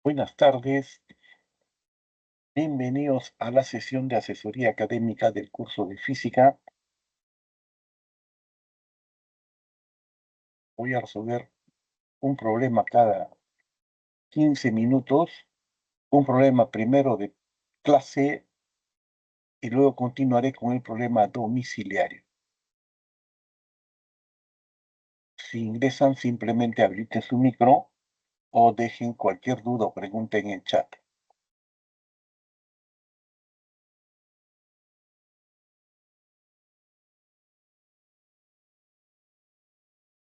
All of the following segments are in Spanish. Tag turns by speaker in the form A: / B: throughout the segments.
A: Buenas tardes, bienvenidos a la sesión de asesoría académica del curso de física. Voy a resolver un problema cada 15 minutos, un problema primero de clase y luego continuaré con el problema domiciliario. Si ingresan, simplemente habiliten su micro o dejen cualquier duda o pregunta en el chat.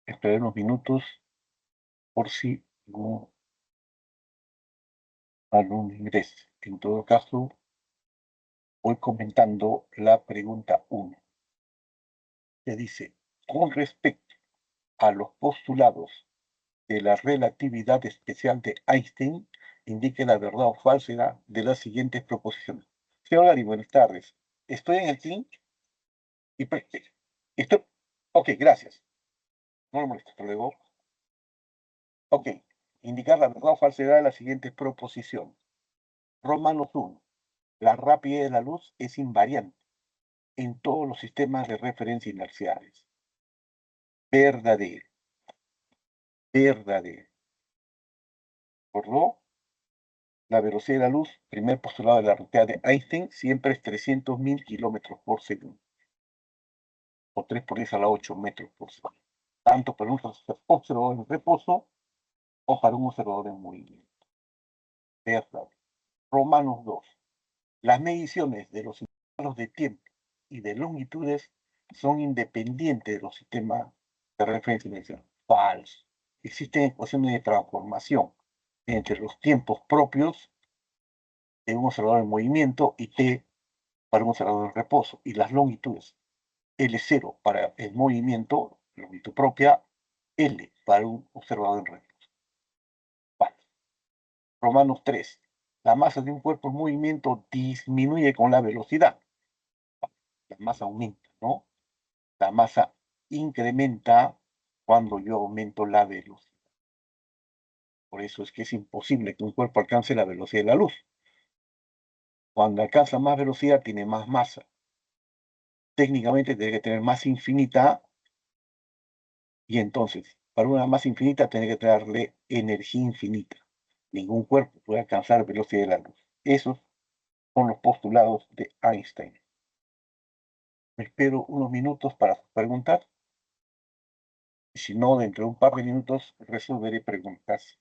A: Esperé unos minutos por si no algún ingrese. En todo caso, voy comentando la pregunta 1, que dice, con respecto a los postulados de la relatividad especial de Einstein, indique la verdad o falsedad de las siguientes proposiciones. Señor Gary, buenas tardes. Estoy en el link y estoy... Ok, gracias. No me molesta. Hasta luego. Ok. Indicar la verdad o falsedad de las siguientes proposiciones. Romanos 1. La rapidez de la luz es invariante en todos los sistemas de referencia inerciales. Verdadero. Verdadero. ¿Por no? La velocidad de la luz, primer postulado de la relatividad de Einstein, siempre es 300.000 kilómetros por segundo, o 3 por 10 a la 8 metros por segundo, tanto para un observador en reposo o para un observador en movimiento. Verdad. Romanos 2. Las mediciones de los intervalos de tiempo y de longitudes son independientes de los sistemas de referencia inicial. Falso. Existen ecuaciones de transformación entre los tiempos propios de un observador en movimiento y t para un observador en reposo, y las longitudes L0 para el movimiento, longitud propia, L para un observador en reposo. Vale. Romanos 3. La masa de un cuerpo en movimiento disminuye con la velocidad. La masa aumenta, ¿no? La masa incrementa cuando yo aumento la velocidad. Por eso es que es imposible que un cuerpo alcance la velocidad de la luz. Cuando alcanza más velocidad, tiene más masa. Técnicamente tiene que tener masa infinita, y entonces, para una masa infinita, tiene que darle energía infinita. Ningún cuerpo puede alcanzar velocidad de la luz. Esos son los postulados de Einstein. Me espero unos minutos para preguntar. Y si no, dentro de un par de minutos resolveré preguntas.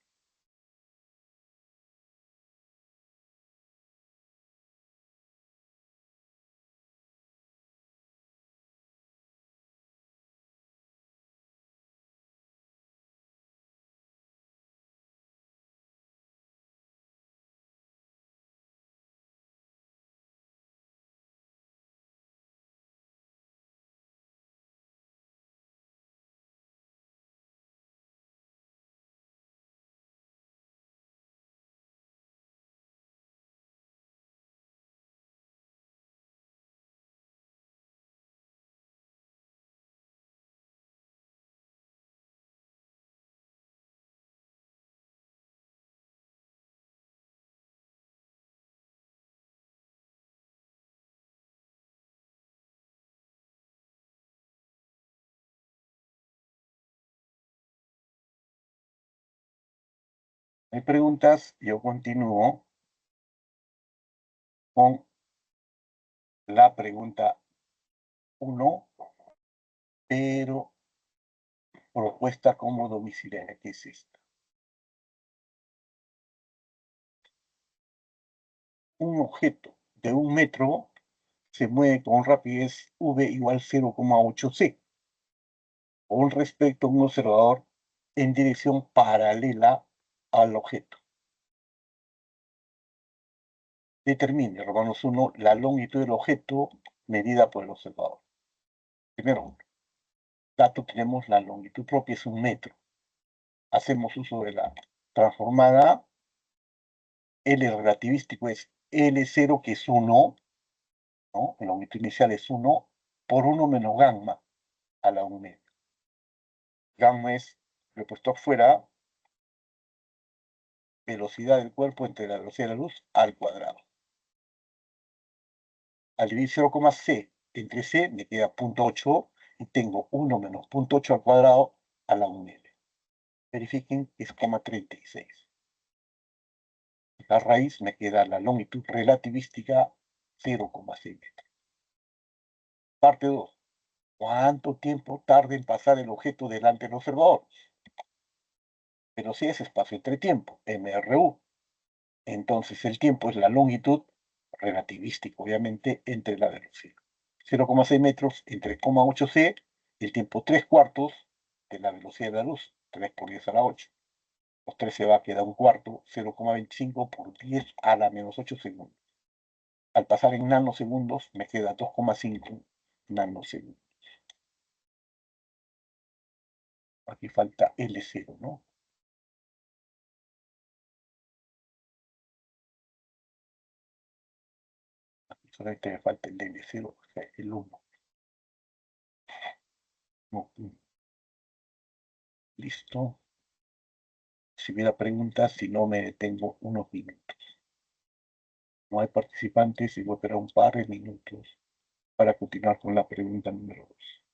A: Hay preguntas, yo continúo con la pregunta 1, pero propuesta como domiciliaria. ¿Qué es esto? Un objeto de 1 metro se mueve con rapidez v igual 0,8 c, con respecto a un observador en dirección paralela al objeto. Determine, Romanos 1, la longitud del objeto medida por el observador. Primero, dato, tenemos la longitud propia, es 1 metro. Hacemos uso de la transformada. L relativístico es L0, que es 1, ¿no? La longitud inicial es 1, por 1 menos gamma a la 1 metro. Gamma es, lo he puesto afuera, velocidad del cuerpo entre la velocidad de la luz al cuadrado. Al dividir 0,c entre c me queda 0.8 y tengo 1 menos 0.8 al cuadrado a la 1 Verifiquen que es 36. La raíz me queda la longitud relativística 0,6 metros. Parte 2. ¿Cuánto tiempo tarda en pasar el objeto delante del observador? Velocidad es espacio entre tiempo, MRU. Entonces el tiempo es la longitud relativística, obviamente, entre la velocidad. 0,6 metros entre 0,8c, el tiempo 3/4 de la velocidad de la luz, 3 por 10 a la 8. Los 3 se va a quedar un cuarto, 0,25 por 10 a la menos 8 segundos. Al pasar en nanosegundos, me queda 2,5 nanosegundos. Aquí falta L0, ¿no? Aquí solamente me falta el L0, o sea, el 1. No, listo. Si hubiera preguntas, si no me detengo unos minutos. No hay participantes y voy a esperar un par de minutos para continuar con la pregunta número 2.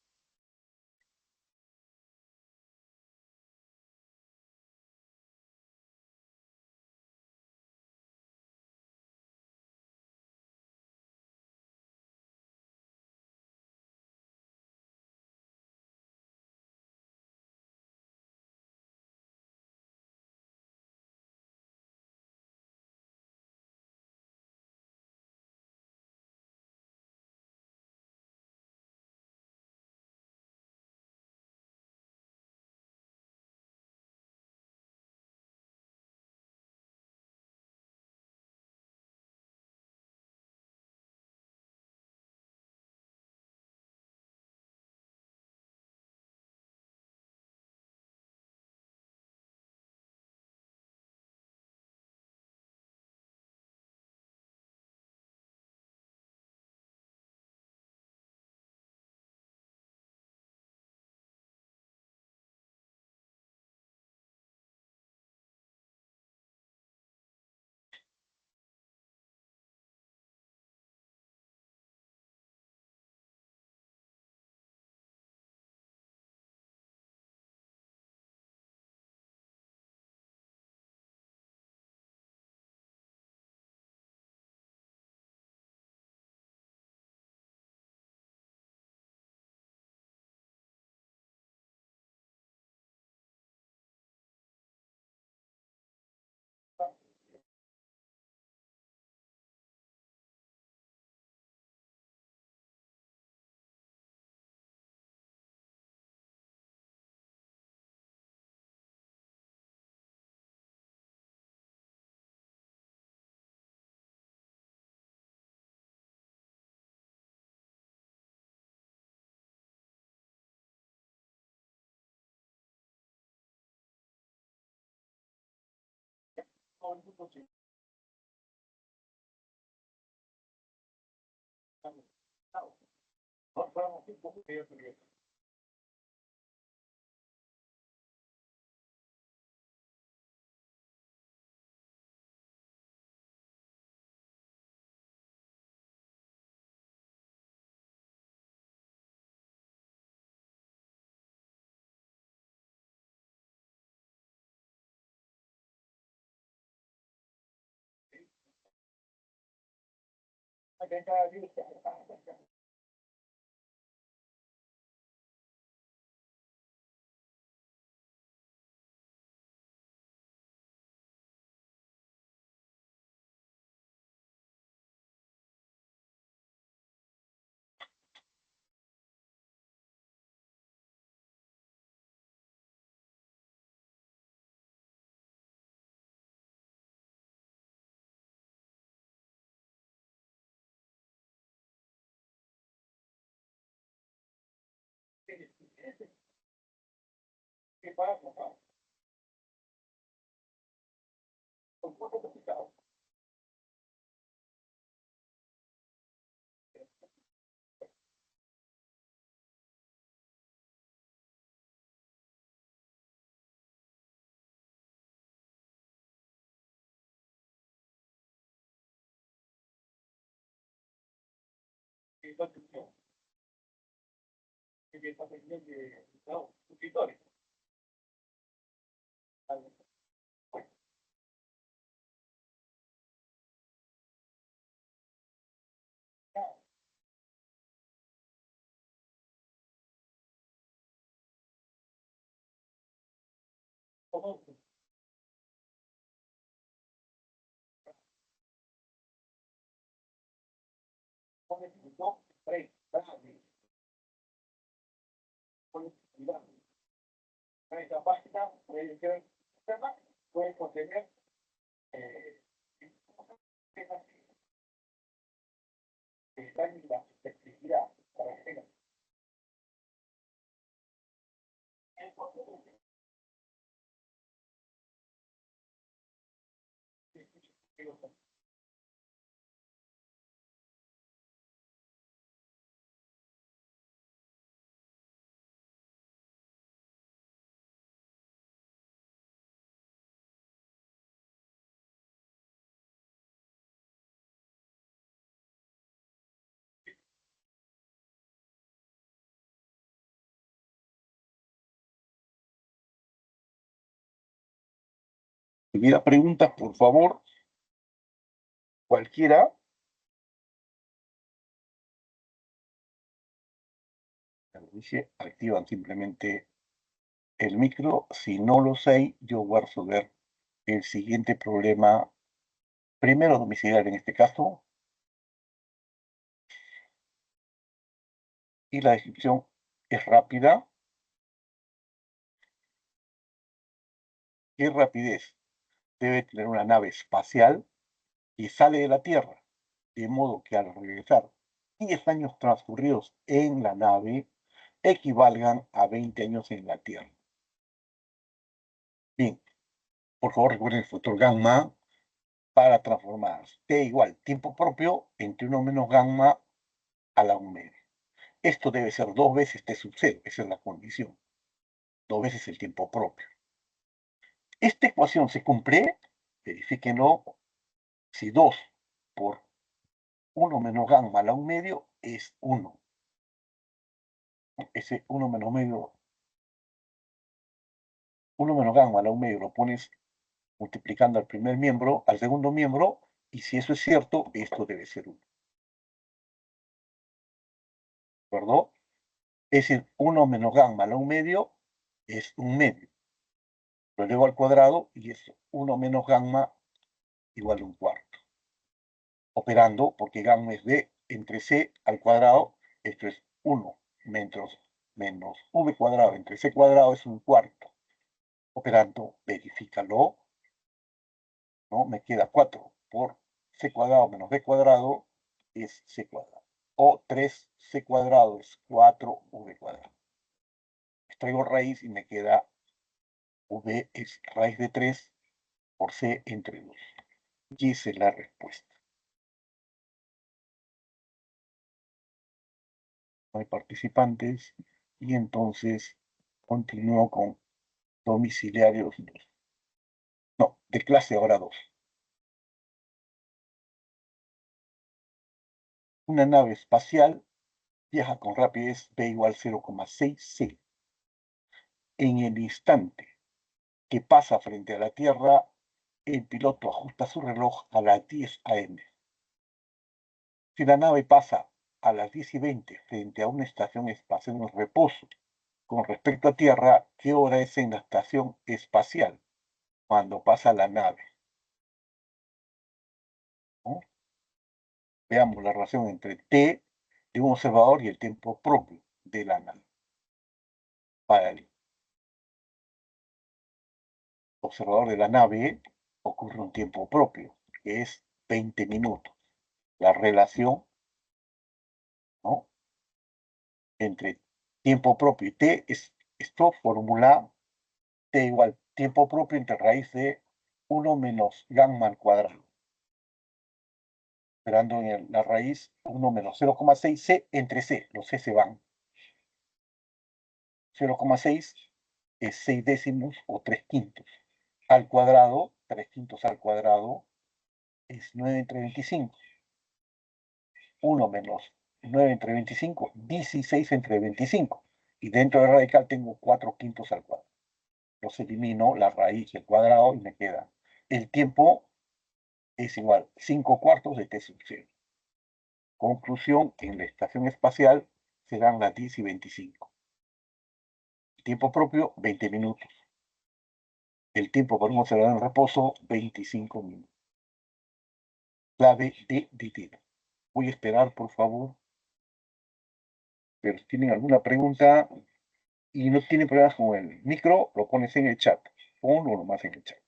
A: Si hubiera preguntas, por favor, cualquiera. Dice, activan simplemente el micro. Si no lo sé, yo voy a resolver el siguiente problema, primero domiciliario en este caso, y la descripción es rápida. ¿Qué rapidez debe tener una nave espacial que sale de la Tierra? De modo que al regresar 10 años transcurridos en la nave equivalgan a 20 años en la Tierra. Bien, por favor recuerden el factor gamma para transformar T igual tiempo propio entre 1 menos gamma a la 1 medio. Esto debe ser 2 veces T sub 0, esa es la condición. 2 veces el tiempo propio. Esta ecuación se cumple, verifíquenlo, si 2 por 1 menos gamma a la 1 medio es 1. Ese 1 menos medio, 1 menos gamma a la 1 medio lo pones multiplicando al primer miembro, al segundo miembro, y si eso es cierto, esto debe ser 1. ¿De acuerdo? Es decir, 1 menos gamma a la 1 medio es 1 medio. Lo elevo al cuadrado y es 1 menos gamma igual a 1 cuarto. Operando, porque gamma es b entre c al cuadrado, esto es 1 menos v cuadrado entre c cuadrado es 1 cuarto. Operando, verifícalo, ¿no? Me queda 4 por c cuadrado menos b cuadrado es c cuadrado. O 3c cuadrado es 4v cuadrado. Extraigo raíz y me queda v es raíz de 3 por c entre 2. Y esa es la respuesta. No hay participantes y entonces continúo con domiciliarios 2. No, de clase ahora 2. Una nave espacial viaja con rapidez v igual 0,6 c. En el instante que pasa frente a la Tierra, el piloto ajusta su reloj a las 10 a.m. Si la nave pasa a las 10:20 frente a una estación espacial en reposo con respecto a Tierra, ¿qué hora es en la estación espacial cuando pasa la nave? ¿No? Veamos la relación entre T de un observador y el tiempo propio de la nave. Para el observador de la nave ocurre un tiempo propio, que es 20 minutos. La relación, ¿no?, entre tiempo propio y T es esto, fórmula T igual tiempo propio entre raíz de 1 menos gamma al cuadrado. Esperando en la raíz 1 menos 0,6 c entre c. Los c se van. 0,6 es 6 décimos o 3 quintos. Al cuadrado, 3 quintos al cuadrado es 9 entre 25. 1 menos 9 entre 25, 16 entre 25. Y dentro del radical tengo 4 quintos al cuadrado. Los elimino la raíz del cuadrado y me queda. El tiempo es igual 5 cuartos de t sub 0. Conclusión, en la estación espacial serán las 10 y 25. El tiempo propio, 20 minutos. El tiempo para un observador en reposo, 25 minutos. Clave de dinero. Voy a esperar, por favor. Pero si tienen alguna pregunta y no tienen problemas con el micro, lo pones en el chat. Ponlo nomás en el chat.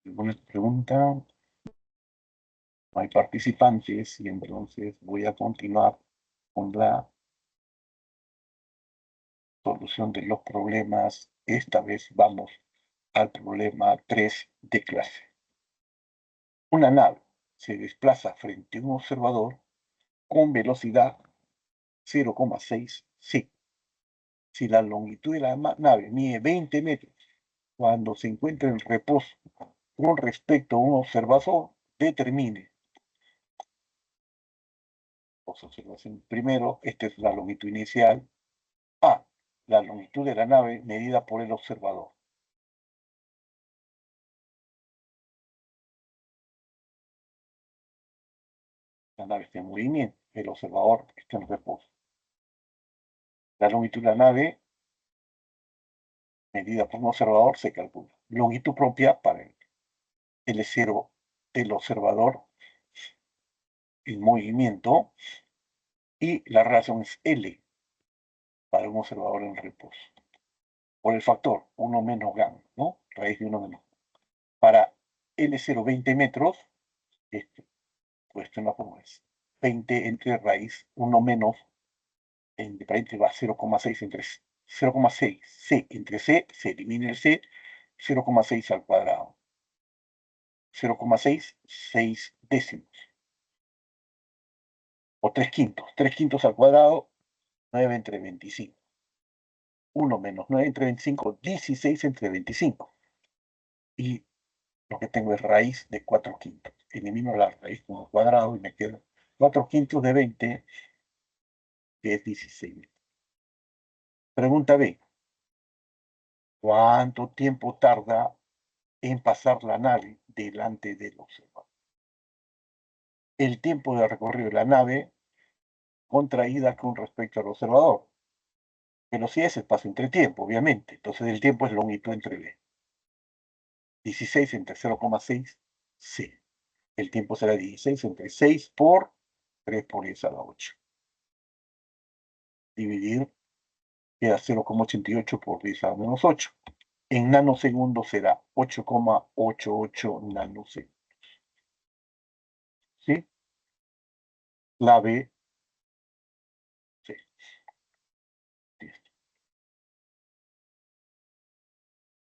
A: Alguna pregunta, no hay participantes y entonces voy a continuar con la solución de los problemas esta vez vamos al problema 3 de clase. Una nave se desplaza frente a un observador con velocidad 0,6 c. Si la longitud de la nave mide 20 metros cuando se encuentra en reposo con respecto a un observador, determine. Observación. Primero, esta es la longitud inicial. A, la longitud de la nave medida por el observador. La nave está en movimiento, el observador está en reposo. La longitud de la nave medida por un observador se calcula. Longitud propia para el L0 del observador en movimiento y la relación es L para un observador en reposo. Por el factor 1 menos gamma, ¿no? Raíz de 1 menos. Para L0 20 metros, puesto en la fórmula es 20 entre raíz 1 menos, entre paréntesis va 0,6 entre 0,6 c entre c, se elimina el c, 0,6 al cuadrado. 0,6, 6 décimos. O 3 quintos. 3 quintos al cuadrado, 9 entre 25. 1 menos 9 entre 25, 16 entre 25. Y lo que tengo es raíz de 4 quintos. Elimino la raíz como cuadrado y me queda 4 quintos de 20, que es 16. Pregunta B. ¿Cuánto tiempo tarda en pasar la nave delante del observador? El tiempo de recorrido de la nave contraída con respecto al observador. Velocidad es espacio entre tiempo, obviamente. Entonces el tiempo es longitud entre B. 16 entre 0,6 c. El tiempo será 16 entre 6 por 3 por 10 a la 8. Dividir queda 0,88 por 10 a la menos 8. En nanosegundos será 8,88 nanosegundos. ¿Sí? La B, sí. Listo.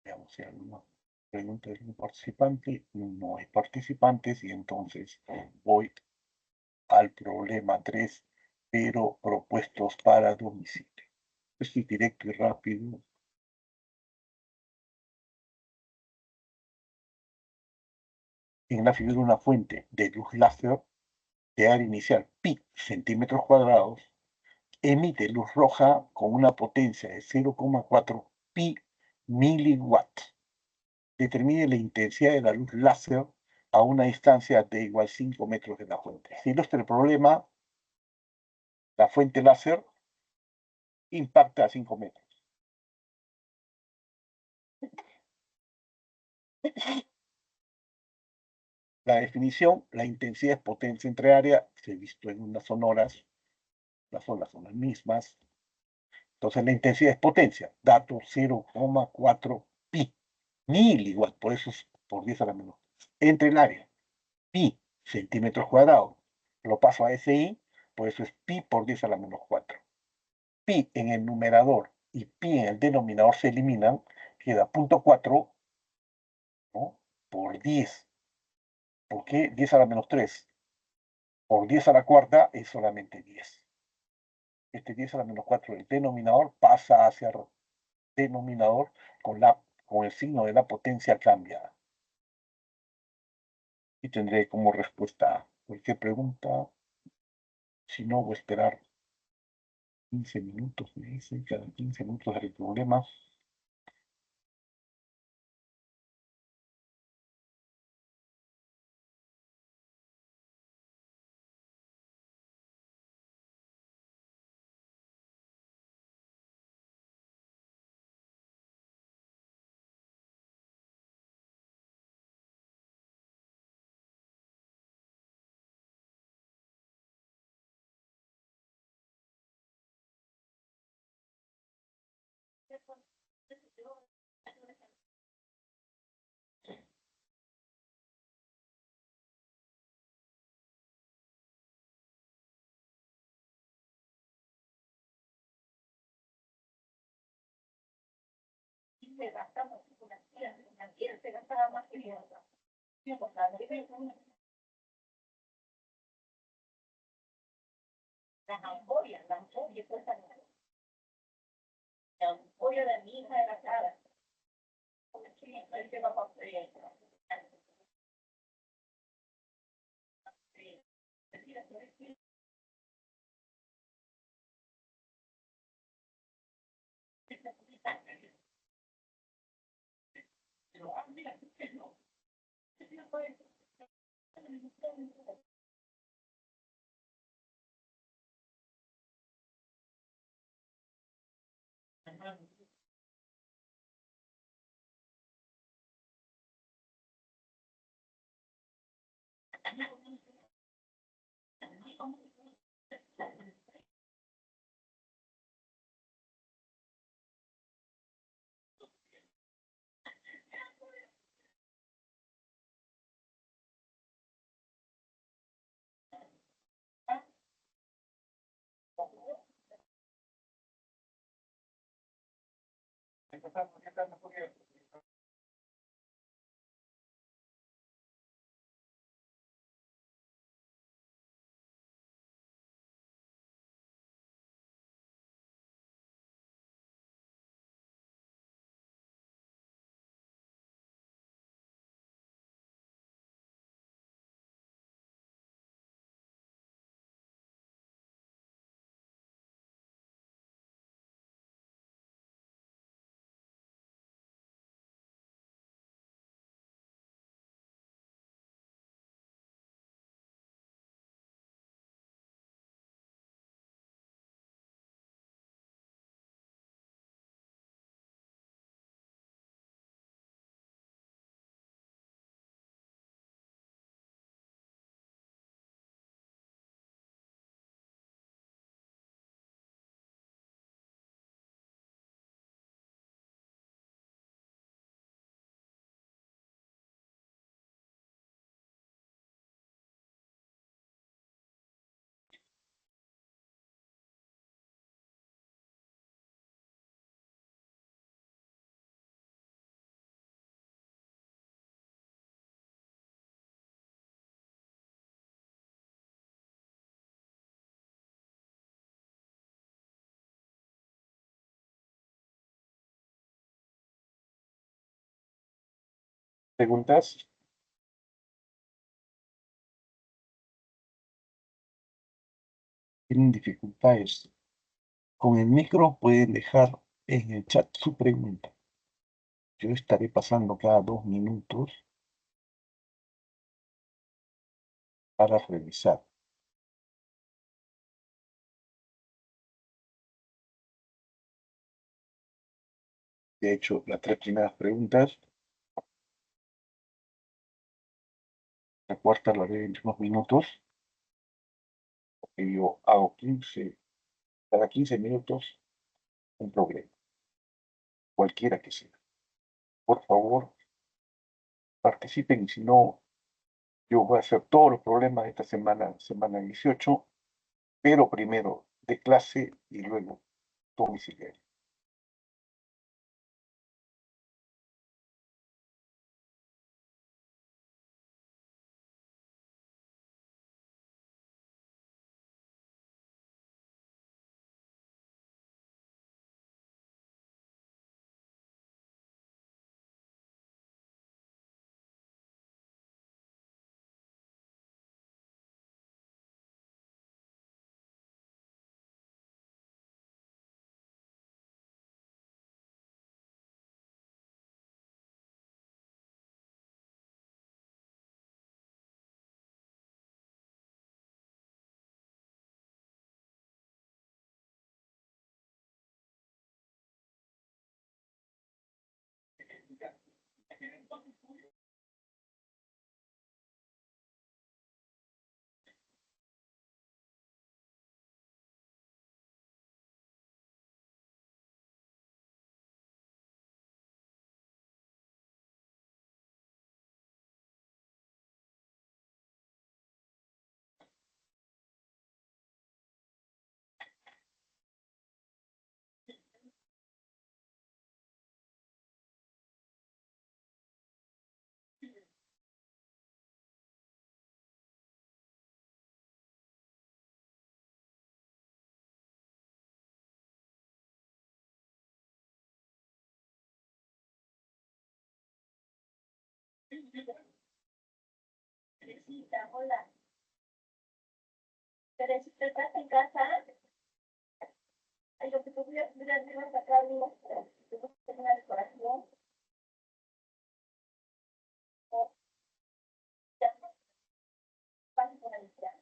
A: Veamos si hay alguna pregunta de algún participante. No hay participantes y entonces voy al problema 3, pero propuestos para domicilio. Esto es directo y rápido. En la figura una fuente de luz láser de área inicial pi centímetros cuadrados emite luz roja con una potencia de 0,4 pi miliwatts. Determine la intensidad de la luz láser a una distancia de igual 5 metros de la fuente. Si ilustra el problema, la fuente láser impacta a 5 metros. La definición, la intensidad es potencia entre área, se ha visto en unas sonoras, las olas son las mismas. Entonces la intensidad es potencia, dato 0,4 pi, miliwatt, por eso es por 10 a la menos. Entre el área, pi, centímetros cuadrados, lo paso a SI, por eso es pi por 10 a la menos 4. Pi en el numerador y pi en el denominador se eliminan, queda 0,4, ¿no? Por 10. ¿Por qué 10 a la menos 3? Por 10 a la cuarta es solamente 10. Este 10 a la menos 4 del denominador pasa hacia el denominador con el signo de la potencia cambiada. Y tendré como respuesta cualquier pregunta. Si no, voy a esperar 15 minutos, me dice, cada 15 minutos haré problema. ¿Preguntas? ¿Tienen dificultades con el micro? Pueden dejar en el chat su pregunta. Yo estaré pasando cada 2 minutos para revisar. De hecho, las 3 primeras preguntas, la cuarta la haré en unos minutos, porque yo hago 15, cada 15 minutos un problema, cualquiera que sea. Por favor, participen y si no, yo voy a hacer todos los problemas de esta semana, semana 18, pero primero de clase y luego domiciliario.
B: Teresita, hola. Teresita, ¿estás en casa? Ay, lo que tú miras, te vas a sacar una decoración. O ya vas a limpiar.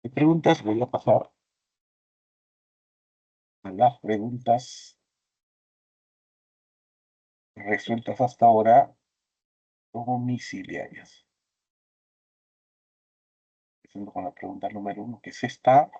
A: De preguntas voy a pasar a las preguntas resueltas hasta ahora domiciliarias. Empezando con la pregunta número 1, que es esta.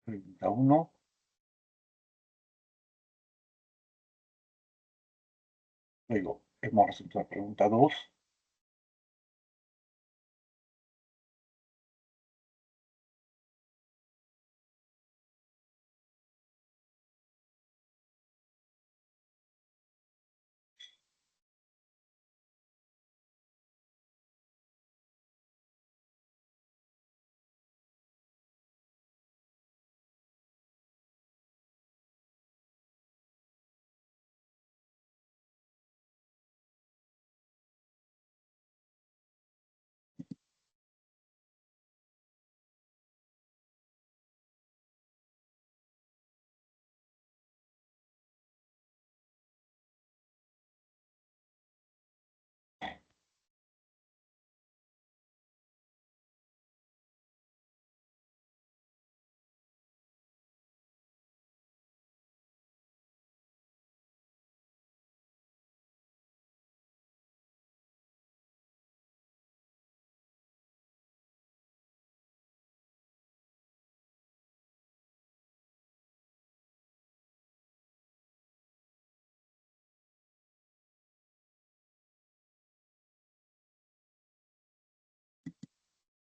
A: Pregunta 1. Luego hemos resuelto la pregunta 2.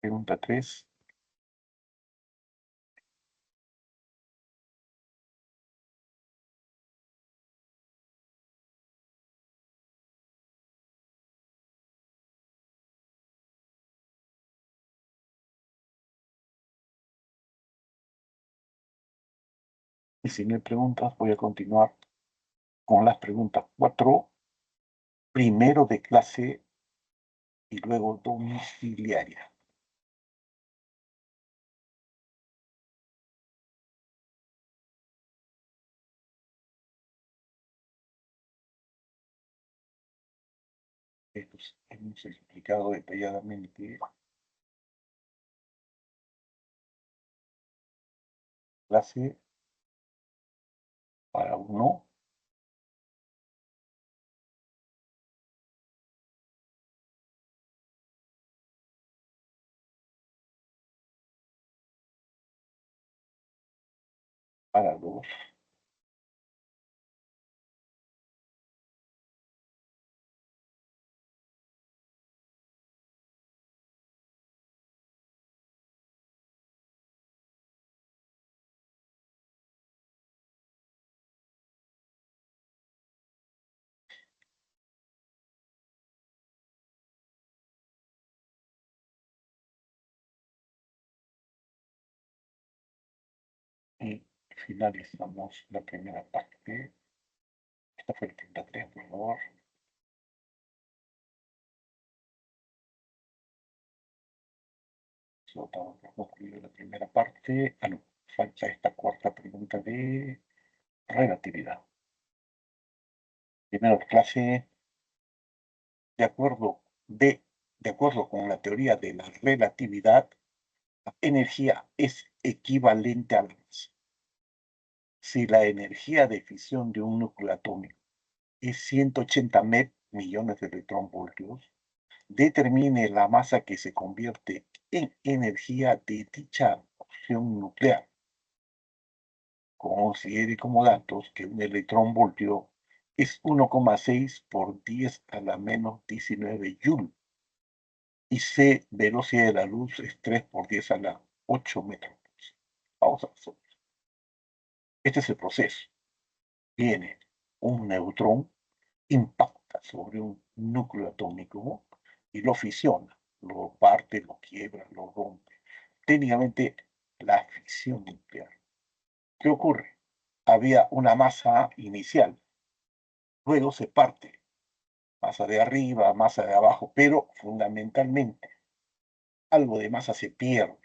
A: Pregunta 3. Y si no hay preguntas, voy a continuar con las preguntas 4, primero de clase y luego domiciliaria. hemos explicado detalladamente clase para uno, para dos, y finalizamos la primera parte. Esta fue la 33, por favor. Solo estamos por concluir la primera parte. Ah, no, falta esta cuarta pregunta de relatividad. Primero, clase, de acuerdo, de acuerdo con la teoría de la relatividad, la energía es equivalente a la masa. Si la energía de fisión de un núcleo atómico es 180 millones de electronvoltios, determine la masa que se convierte en energía de dicha fusión nuclear. Considere como datos que un electronvoltio es 1,6 por 10 a la menos 19 joule y C, velocidad de la luz, es 3 por 10 a la 8 metros. Vamos a hacer. Este es el proceso. Viene un neutrón, impacta sobre un núcleo atómico y lo fisiona, lo parte, lo quiebra, lo rompe. Técnicamente, la fisión nuclear. ¿Qué ocurre? Había una masa inicial, luego se parte, masa de arriba, masa de abajo, pero fundamentalmente algo de masa se pierde,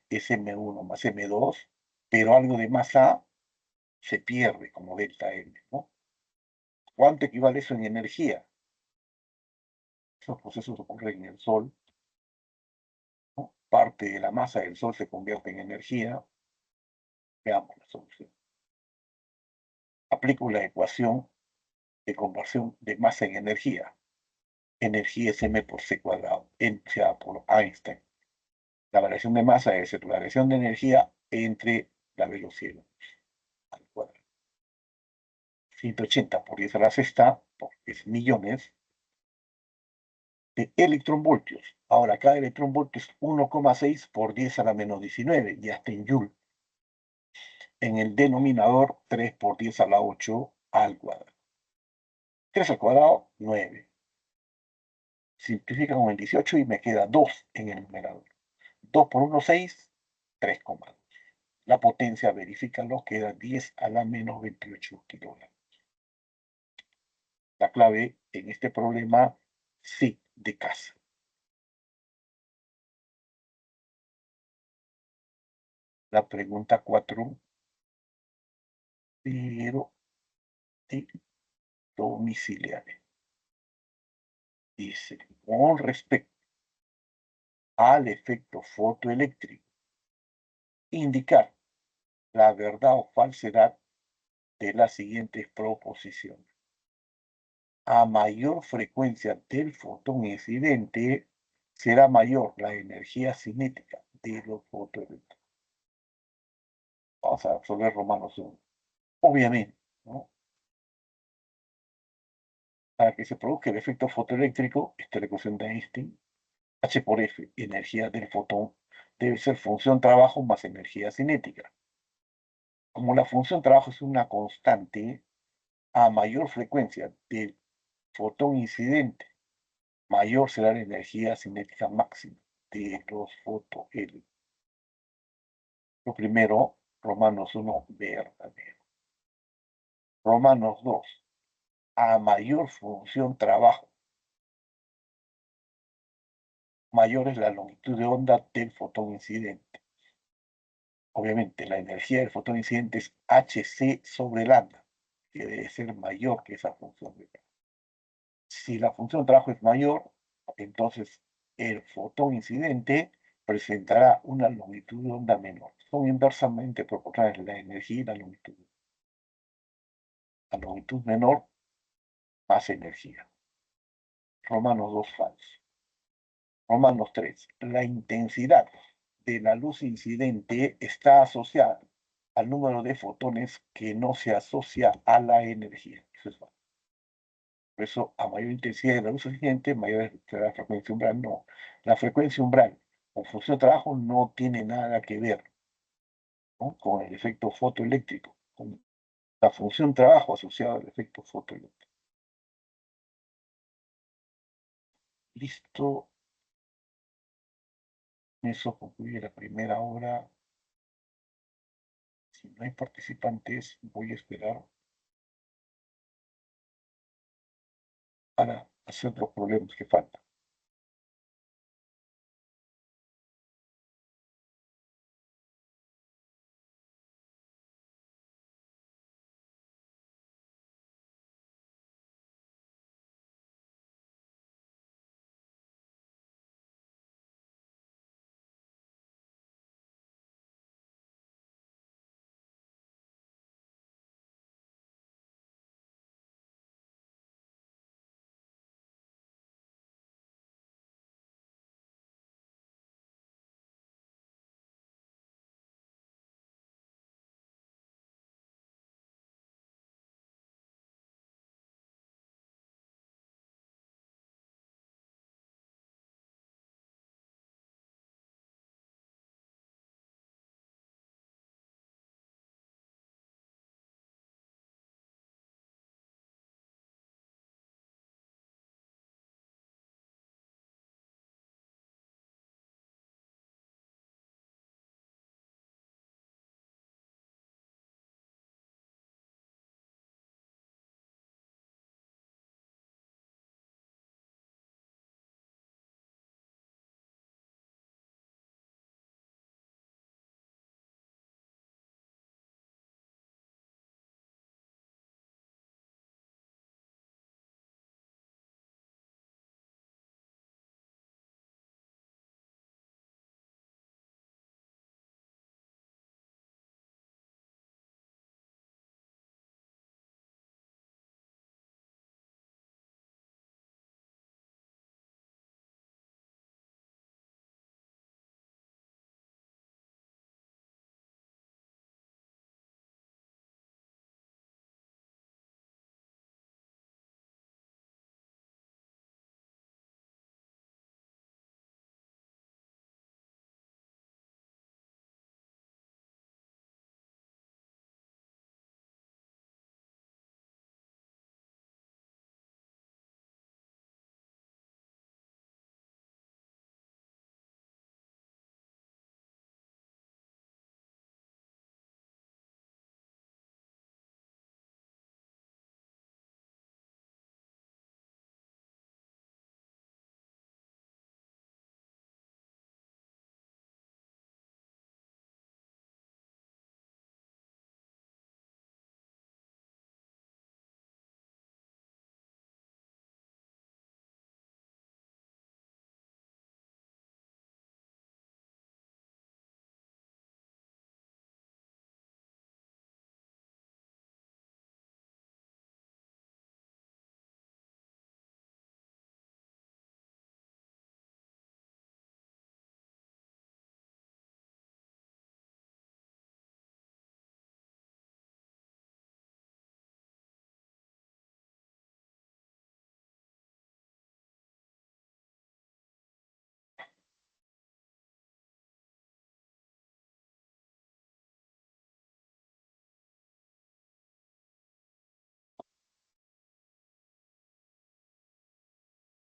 A: es M1 más M2, pero algo de masa se pierde como delta M, ¿no? ¿Cuánto equivale eso en energía? Esos procesos ocurren en el Sol, ¿no? Parte de la masa del Sol se convierte en energía. Veamos la solución. Aplico la ecuación de conversión de masa en energía. Energía es m por c cuadrado, sea por Einstein. La variación de masa es la variación de energía entre la velocidad al cuadrado. 180 por 10 a la sexta, porque es millones de electronvoltios. Ahora, cada electronvoltio es 1,6 por 10 a la menos 19, ya está en joule. En el denominador, 3 por 10 a la 8 al cuadrado. 3 al cuadrado, 9. Simplifica con el 18 y me queda 2 en el numerador. 2 por 1, 6, 3,2. La potencia, verifícalo, queda 10 a la menos 28 kilogramos. La clave en este problema, C de casa. La pregunta 4, pero de domiciliario. Dice, con respecto al efecto fotoeléctrico, indicar la verdad o falsedad de las siguientes proposiciones. A mayor frecuencia del fotón incidente, será mayor la energía cinética de los fotoeléctricos. Vamos a resolver Romanos 1. Obviamente, ¿no? Para que se produzca el efecto fotoeléctrico, esta es la ecuación de Einstein, H por F, energía del fotón, debe ser función trabajo más energía cinética. Como la función trabajo es una constante, a mayor frecuencia del fotón incidente, mayor será la energía cinética máxima de los fotoeléctricos. Lo primero, Romanos 1, verdadero. Romanos 2, a mayor función trabajo, mayor es la longitud de onda del fotón incidente. Obviamente, la energía del fotón incidente es hc sobre lambda, que debe ser mayor que esa función de trabajo. Si la función de trabajo es mayor, entonces el fotón incidente presentará una longitud de onda menor. Son inversamente proporcionales la energía y la longitud. La longitud menor, más energía. Romanos 2 falso. Romanos 3. La intensidad de la luz incidente está asociada al número de fotones que no se asocia a la energía. Eso es falso. Por eso, a mayor intensidad de la luz incidente, mayor será la frecuencia umbral. No, la frecuencia umbral con función de trabajo no tiene nada que ver, ¿no?, con el efecto fotoeléctrico, con la función trabajo asociada al efecto fotoeléctrico. Listo. Eso concluye la primera hora. Si no hay participantes, voy a esperar para hacer los problemas que faltan.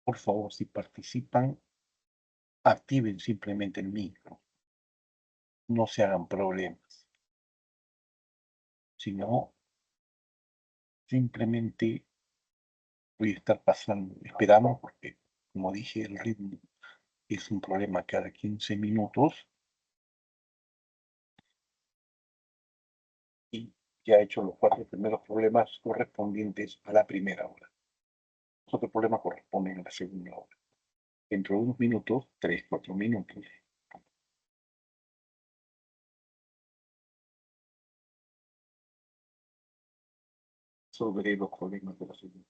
A: Por favor, si participan, activen simplemente el micro. No se hagan problemas. Si no, simplemente voy a estar pasando, esperando, porque, como dije, el ritmo es un problema cada 15 minutos y ya he hecho los 4 primeros problemas correspondientes a la primera hora. Los otros problemas corresponden a la segunda hora. Dentro de unos minutos, 3, 4 minutos, resolveré los problemas de la segunda.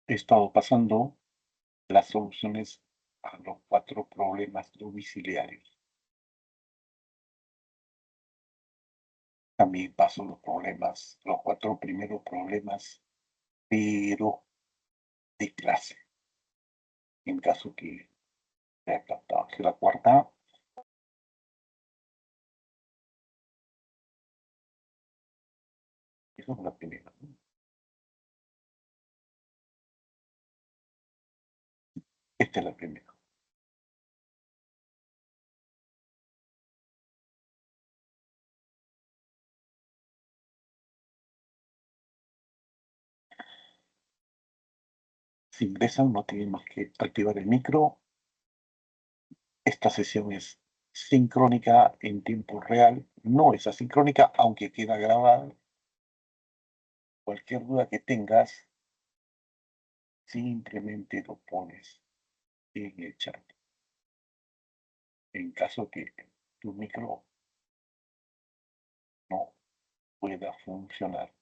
A: He estado pasando las soluciones a los 4 problemas domiciliarios. También paso los 4 primeros problemas, pero de clase, en caso que sea captado. Que la cuarta, esa es la primera, ¿no? Esta es la primera. Si ingresan, no tienen más que activar el micro. Esta sesión es sincrónica en tiempo real, no es asincrónica, aunque queda grabada. Cualquier duda que tengas, simplemente lo pones en el chat. En caso que tu micro no pueda funcionar.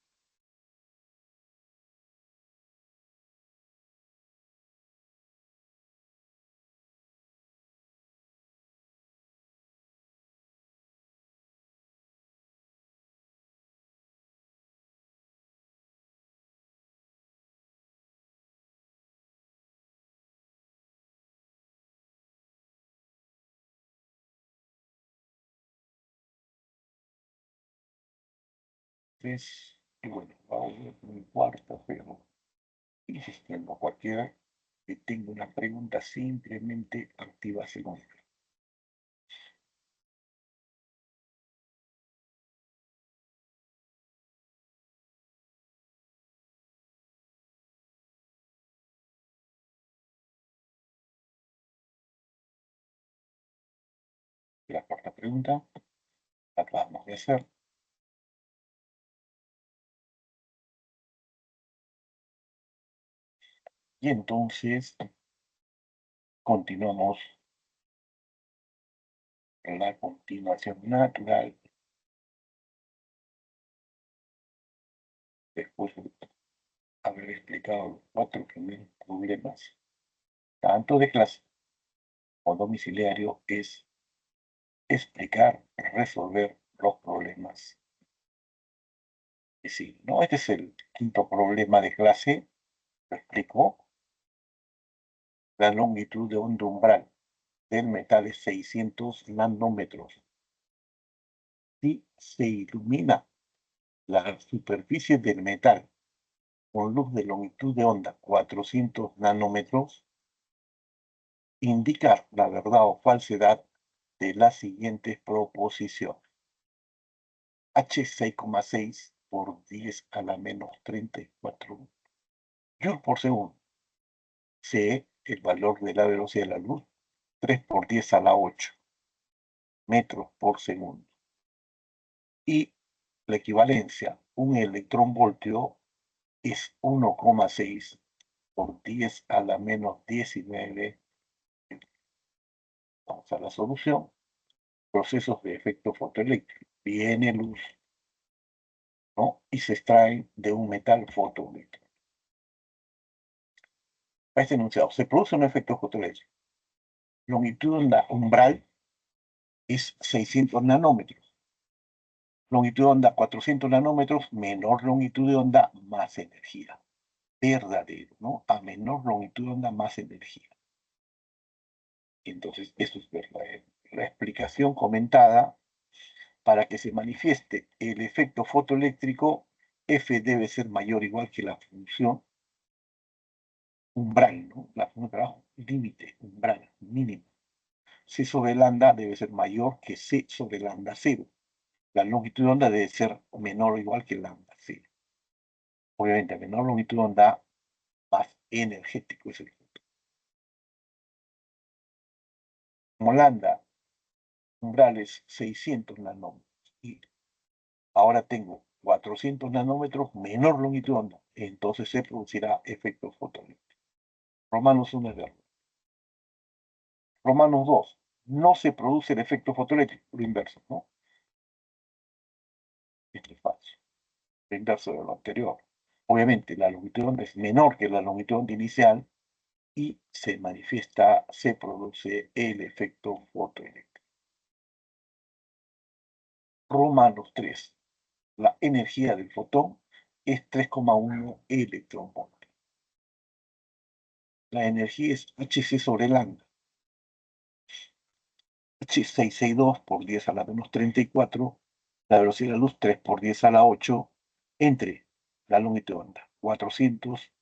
A: 3. Y bueno, vamos a ver mi cuarta, pero insistiendo, cualquiera que tenga una pregunta, simplemente activa segundo. La cuarta pregunta la acabamos de hacer. Y entonces continuamos en la continuación natural después de haber explicado los 4 primeros problemas, tanto de clase o domiciliario, es explicar, resolver los problemas. Y sí, ¿no? Este es el quinto problema de clase. Lo explico. La longitud de onda umbral del metal es 600 nanómetros. Si se ilumina la superficie del metal con luz de longitud de onda 400 nanómetros, indicar la verdad o falsedad de las siguientes proposiciones. H 6,6 por 10 a la menos 34 joules por segundo. C, el valor de la velocidad de la luz, 3 por 10 a la 8 metros por segundo. Y la equivalencia, un electronvoltio es 1,6 por 10 a la menos 19. Vamos a la solución. Procesos de efecto fotoeléctrico. Viene luz, ¿no? Y se extraen de un metal fotoeléctrico. Para este enunciado, se produce un efecto fotoeléctrico. Longitud de onda umbral es 600 nanómetros. Longitud de onda 400 nanómetros, menor longitud de onda, más energía. Verdadero, ¿no? A menor longitud de onda, más energía. Entonces, eso es verdadero. La explicación comentada, para que se manifieste el efecto fotoeléctrico, F debe ser mayor o igual que la función umbral, ¿no? La función de trabajo, límite, umbral, mínimo. C sobre lambda debe ser mayor que C sobre lambda 0. La longitud de onda debe ser menor o igual que lambda 0. Obviamente, a menor longitud de onda, más energético es el efecto. Como lambda umbral es 600 nanómetros y ahora tengo 400 nanómetros, menor longitud de onda, entonces se producirá efecto fotoeléctrico. Romanos 1 es verdad. Romanos 2, no se produce el efecto fotoeléctrico, lo inverso, ¿no? Esto es falso, lo inverso de lo anterior. Obviamente, la longitud de onda es menor que la longitud de onda inicial y se manifiesta, se produce el efecto fotoeléctrico. Romanos 3, la energía del fotón es 3,1 electronvoltios. La energía es Hc sobre lambda. H662 por 10 a la menos 34, la velocidad de la luz 3 por 10 a la 8, entre la longitud de onda, 400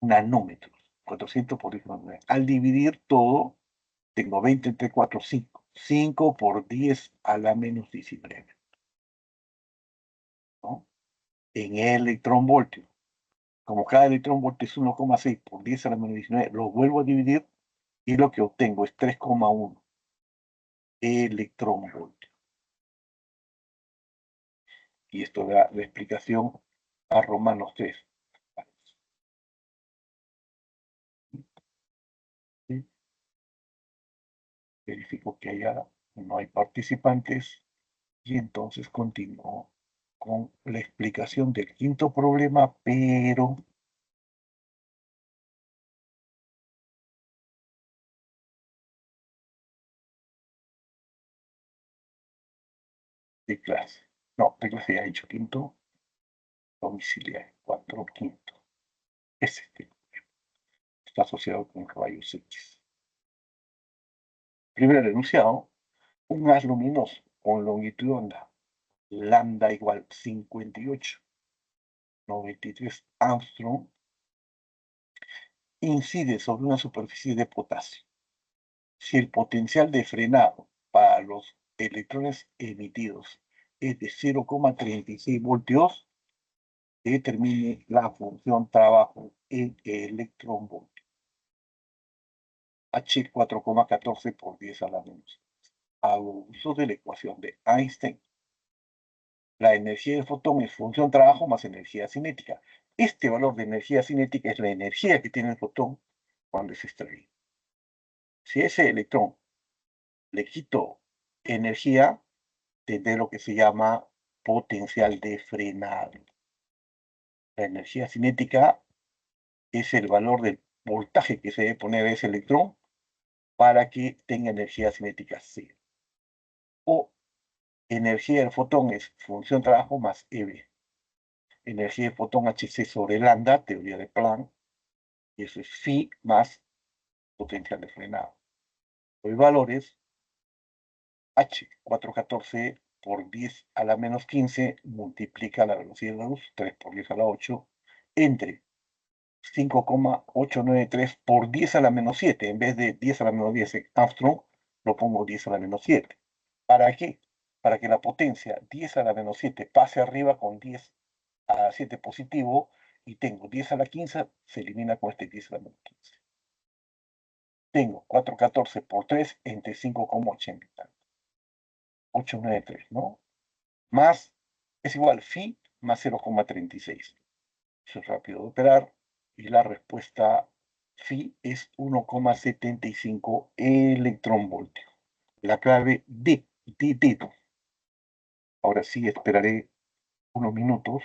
A: nanómetros, 400 por 10 nanómetros. Al dividir todo, tengo 20 entre 4, 5. 5 por 10 a la menos 19, ¿no? En electronvoltio. Como cada electronvoltio es 1,6 por 10 a la menos 19, lo vuelvo a dividir y lo que obtengo es 3,1 electronvoltios. Y esto da la explicación a Romanos 3. ¿Sí? Verifico que allá no hay participantes y entonces continúo con la explicación del quinto problema, pero de clase. No, de clase ya he dicho quinto, domiciliario, 4, quinto. Es este. Está asociado con rayos X. Primer enunciado, un haz luminoso con longitud de onda lambda igual 58,93 Armstrong, incide sobre una superficie de potasio. Si el potencial de frenado para los electrones emitidos es de 0,36 voltios, determine la función trabajo en electronvoltio. H 4,14 por 10 a la menos. Hago uso de la ecuación de Einstein. La energía del fotón es función trabajo más energía cinética. Este valor de energía cinética es la energía que tiene el fotón cuando es extraído. Si ese electrón le quito energía, tendré lo que se llama potencial de frenado. La energía cinética es el valor del voltaje que se debe poner a ese electrón para que tenga energía cinética cero. O energía del fotón es función trabajo más EV. Energía del fotón Hc sobre lambda, teoría de Planck, y eso es phi más potencial de frenado. Los valores H 414 por 10 a la menos 15 multiplica la velocidad de la luz, 3 por 10 a la 8, entre 5,893 por 10 a la menos 7. En vez de 10 a la menos 10 en Armstrong, lo pongo 10 a la menos 7. ¿Para qué? Para que la potencia 10 a la menos 7 pase arriba con 10 a la 7 positivo y tengo 10 a la 15, se elimina con este 10 a la menos 15. Tengo 414 por 3 entre 5,80. 893, ¿no? Más es igual phi más 0,36. Eso es rápido de operar. Y la respuesta phi es 1,75 electronvoltios. La clave de dedo. Ahora sí esperaré unos minutos.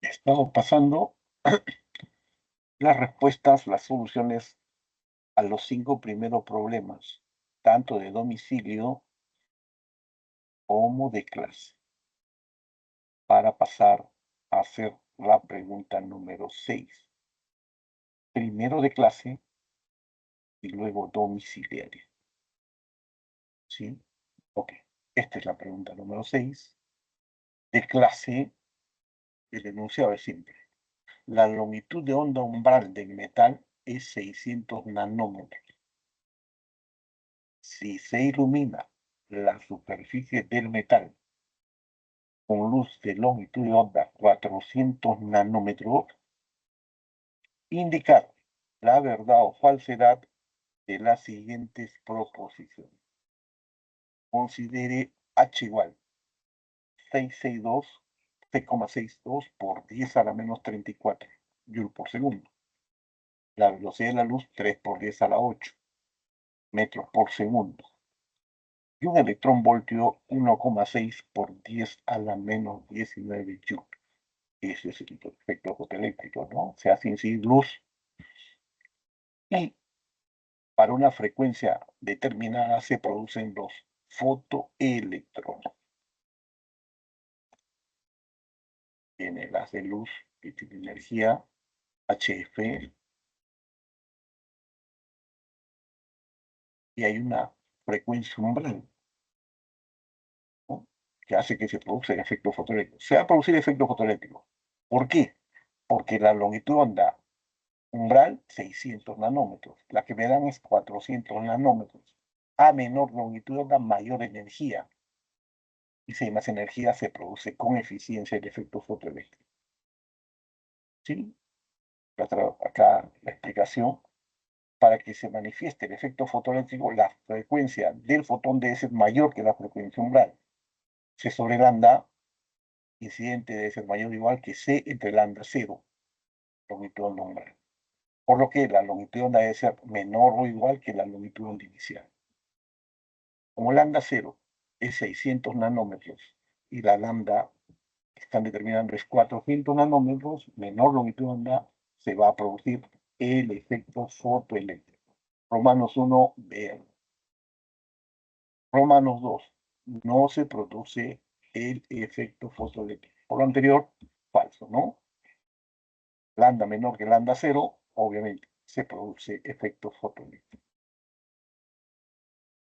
A: Estamos pasando las respuestas, las soluciones a los 5 primeros problemas, tanto de domicilio como de clase, para pasar a hacer la pregunta número 6. Primero de clase y luego domiciliaria. ¿Sí? Ok. Esta es la pregunta número 6. De clase, el enunciado es simple. La longitud de onda umbral del metal es 600 nanómetros. Si se ilumina la superficie del metal con luz de longitud de onda 400 nanómetros, indicar la verdad o falsedad de las siguientes proposiciones. Considere H igual 6,62 por 10 a la menos 34 joules por segundo. La velocidad de la luz 3 por 10 a la 8 metros por segundo. Y un electronvoltio 1,6 por 10 a la menos 19 joules. Ese es el efecto fotoeléctrico, ¿no? Se hace incidir luz y para una frecuencia determinada se producen los fotoelectrones. Tiene el haz de luz que tiene energía HF y hay una frecuencia umbral, ¿no? Que hace que se produzca el efecto fotoeléctrico. Se va a producir efecto fotoeléctrico. ¿Por qué? Porque la longitud de onda umbral 600 nanómetros, la que me dan es 400 nanómetros. A menor longitud de onda, mayor energía. Y si hay más energía, se produce con eficiencia el efecto fotoeléctrico. ¿Sí? Acá la explicación. Para que se manifieste el efecto fotoeléctrico, la frecuencia del fotón debe ser mayor que la frecuencia umbral. C sobre lambda incidente debe ser mayor o igual que C entre lambda 0, longitud de onda umbral. Por lo que la longitud de onda debe ser menor o igual que la longitud de onda inicial. Como lambda 0 es 600 nanómetros y la lambda que están determinando es 400 nanómetros, menor longitud de onda, se va a producir el efecto fotoeléctrico. Romanos 1, vean. Romanos 2. No se produce el efecto fotoeléctrico. Por lo anterior, falso, ¿no? Lambda menor que lambda 0, obviamente, se produce efecto fotoeléctrico.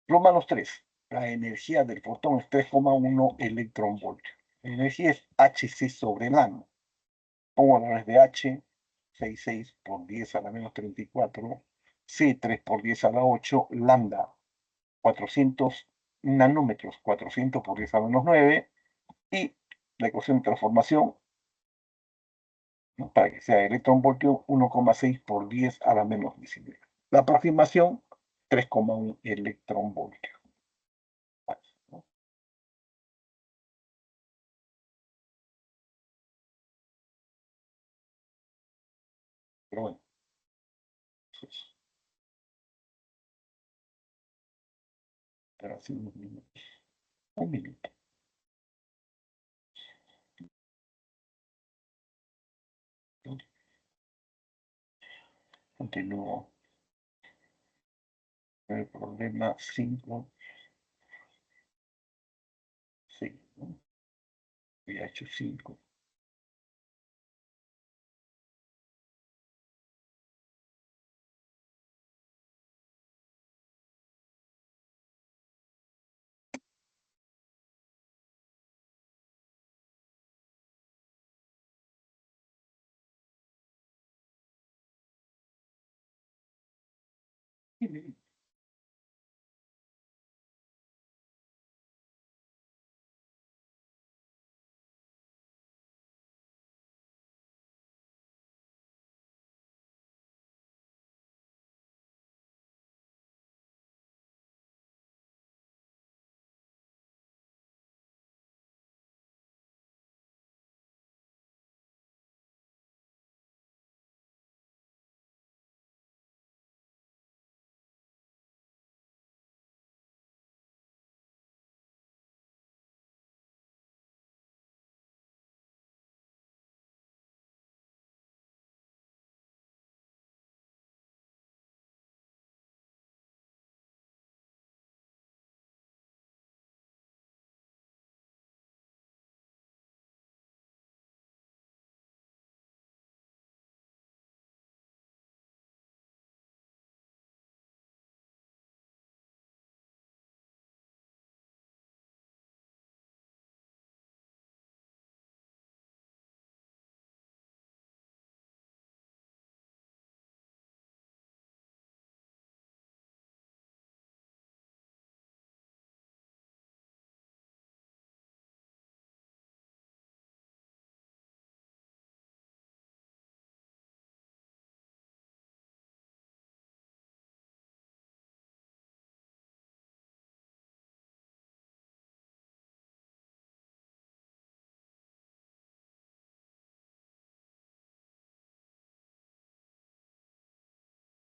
A: Romanos 3. La energía del fotón es 3,1 electronvoltios. La energía es Hc sobre lambda. Pongo valores de H, 6,6 por 10 a la menos 34, C, 3 por 10 a la 8, lambda, 400 nanómetros, 400 por 10 a la menos 9, y la ecuación de transformación ¿no? Para que sea electronvoltio 1,6 por 10 a la menos 19. La aproximación, 3,1 electronvoltio. ¿No? Pero bueno, eso es. Pero así unos minutos. Un minuto. Continúo. El problema 5. Sí, ¿no? Había hecho 5.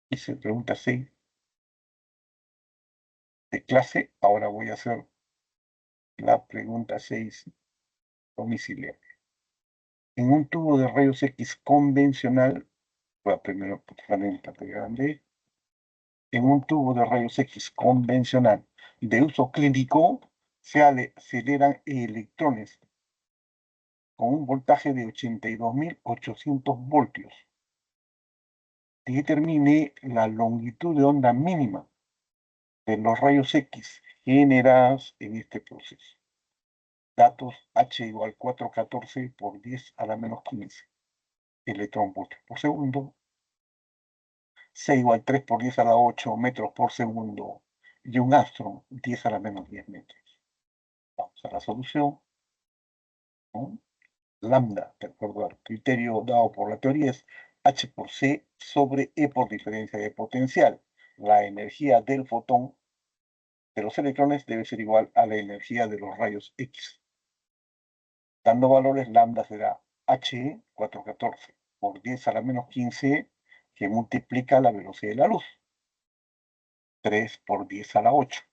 A: Y se pregunta 6 de clase. Ahora voy a hacer la pregunta 6 domiciliaria. En un tubo de rayos X convencional, voy a primero poner en pantalla grande. En un tubo de rayos X convencional de uso clínico se aceleran electrones con un voltaje de 82.800 voltios. Determine la longitud de onda mínima de los rayos X generados en este proceso. Datos H igual 414 por 10 a la menos 15 electronvoltios por segundo. C igual 3 por 10 a la 8 metros por segundo. Y un astro 10 a la menos 10 metros. Vamos a la solución, ¿no? Lambda, de acuerdo al criterio dado por la teoría, es H por C sobre E por diferencia de potencial. La energía del fotón de los electrones debe ser igual a la energía de los rayos X. Dando valores, lambda será H 414 por 10 a la menos 15, que multiplica la velocidad de la luz. 3 por 10 a la 8.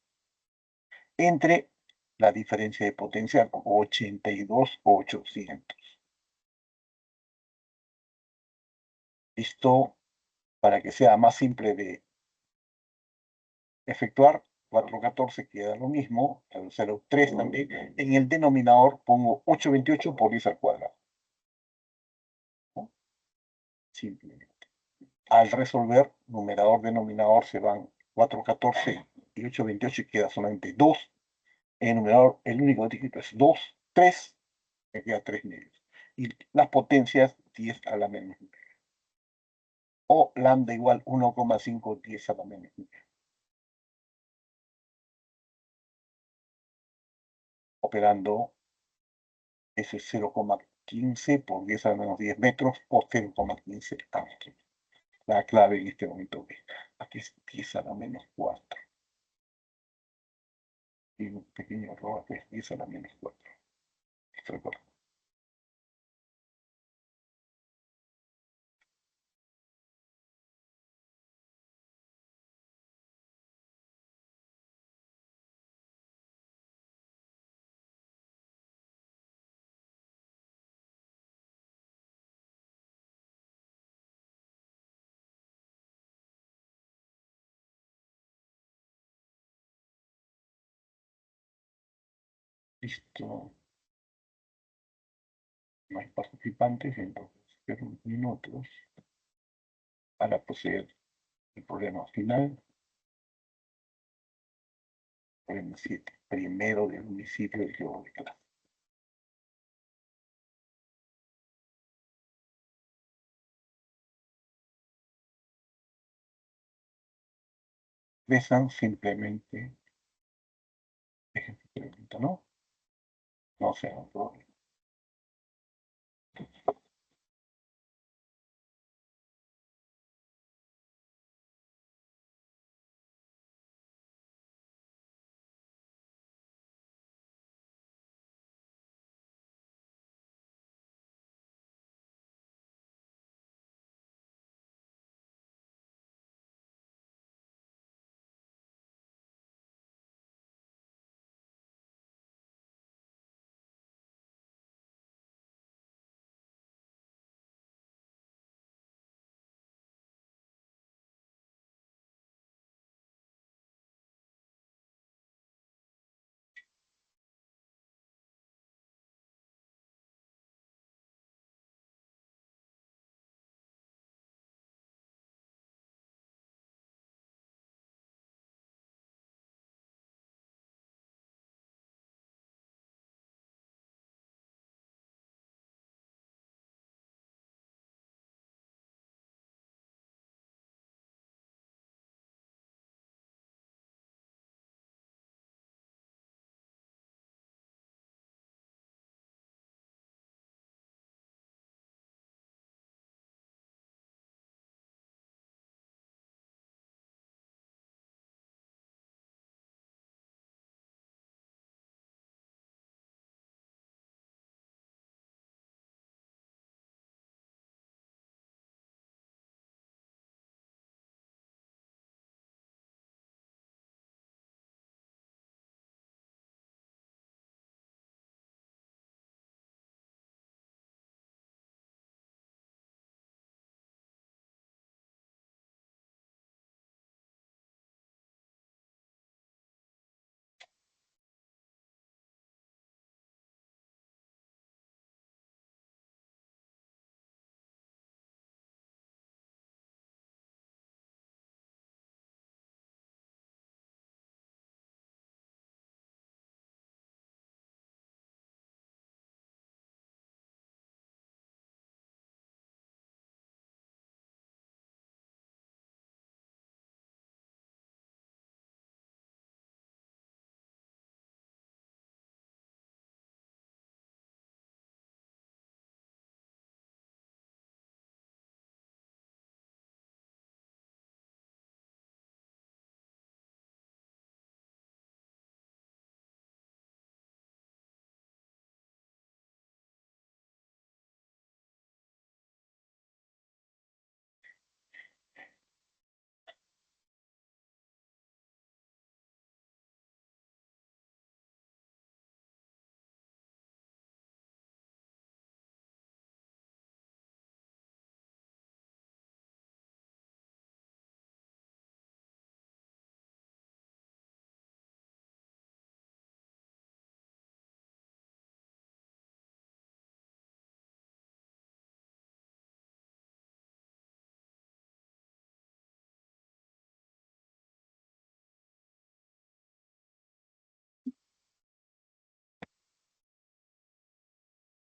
A: Entre la diferencia de potencial, 82.800. Esto, para que sea más simple de efectuar, 414 queda lo mismo, 0,3 también. En el denominador pongo 828 por 10 al cuadrado, ¿no? Simplemente. Al resolver, numerador, denominador se van 414 y 828 y queda solamente 2. En el numerador, el único dígito es 2, 3, me queda 3 medios. Y las potencias, 10 a la menos 9. O lambda igual 1,5, 10 a la menos 9. Operando ese 0,4. 15 por 10 a la menos 10 metros o 0,15 angstrom. La clave en este momento es, aquí es 10 a la menos 4. Y un pequeño error que es 10 a la menos 4. Esto es correcto. Listo. No hay participantes, entonces espero unos minutos para proceder el problema final. Problema 7. Primero del municipio del globo de clase. Besan simplemente. Dejen su pregunta, ¿no? No será un problema.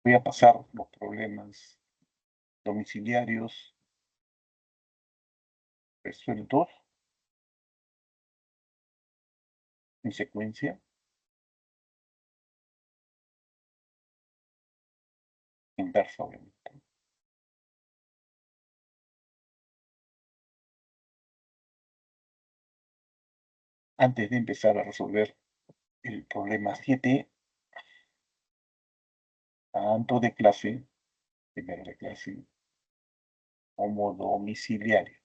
A: Voy a pasar los problemas domiciliarios resueltos en secuencia. Inversa, obviamente. Antes de empezar a resolver el problema 7, tanto de clase, primero de clase, como domiciliario.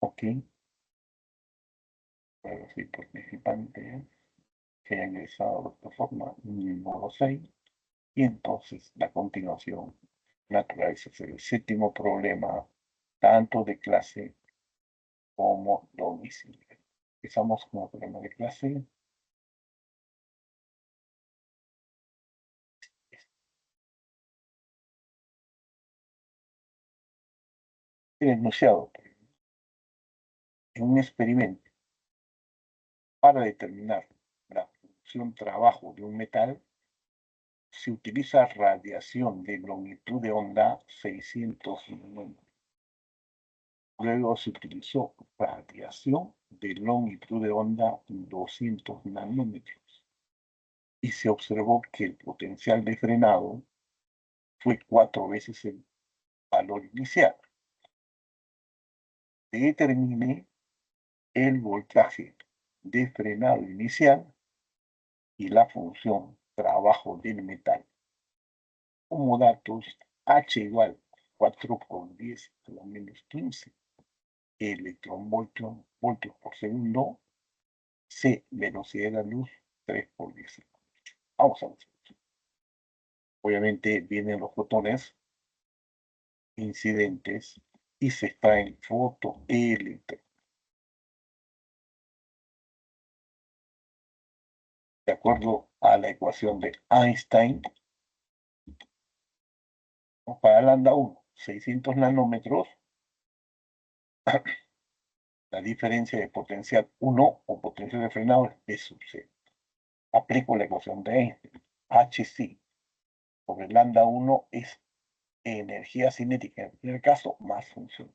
A: Ok, pero sí, participante que haya ingresado de esta forma, no lo sé. Y entonces, la continuación natural es el séptimo problema, tanto de clase como domicilio. Empezamos con el problema de clase. El enunciado en un experimento para determinar la función trabajo de un metal se utiliza radiación de longitud de onda 600 nanómetros. Luego se utilizó radiación de longitud de onda 200 nanómetros y se observó que el potencial de frenado fue 4 veces el valor inicial. Determine el voltaje de frenado inicial y la función trabajo del metal. Como datos, H igual 4 por 10 a la menos 15 electronvoltios por segundo, C, velocidad de la luz, 3 por 10. Vamos a ver. Obviamente vienen los fotones incidentes y se extraen fotoelectrones. De acuerdo a la ecuación de Einstein, para lambda 1, 600 nanómetros, la diferencia de potencial 1 o potencial de frenado es B sub C. Aplico la ecuación de Einstein. Hc sobre lambda 1 es energía cinética en el primer caso más función,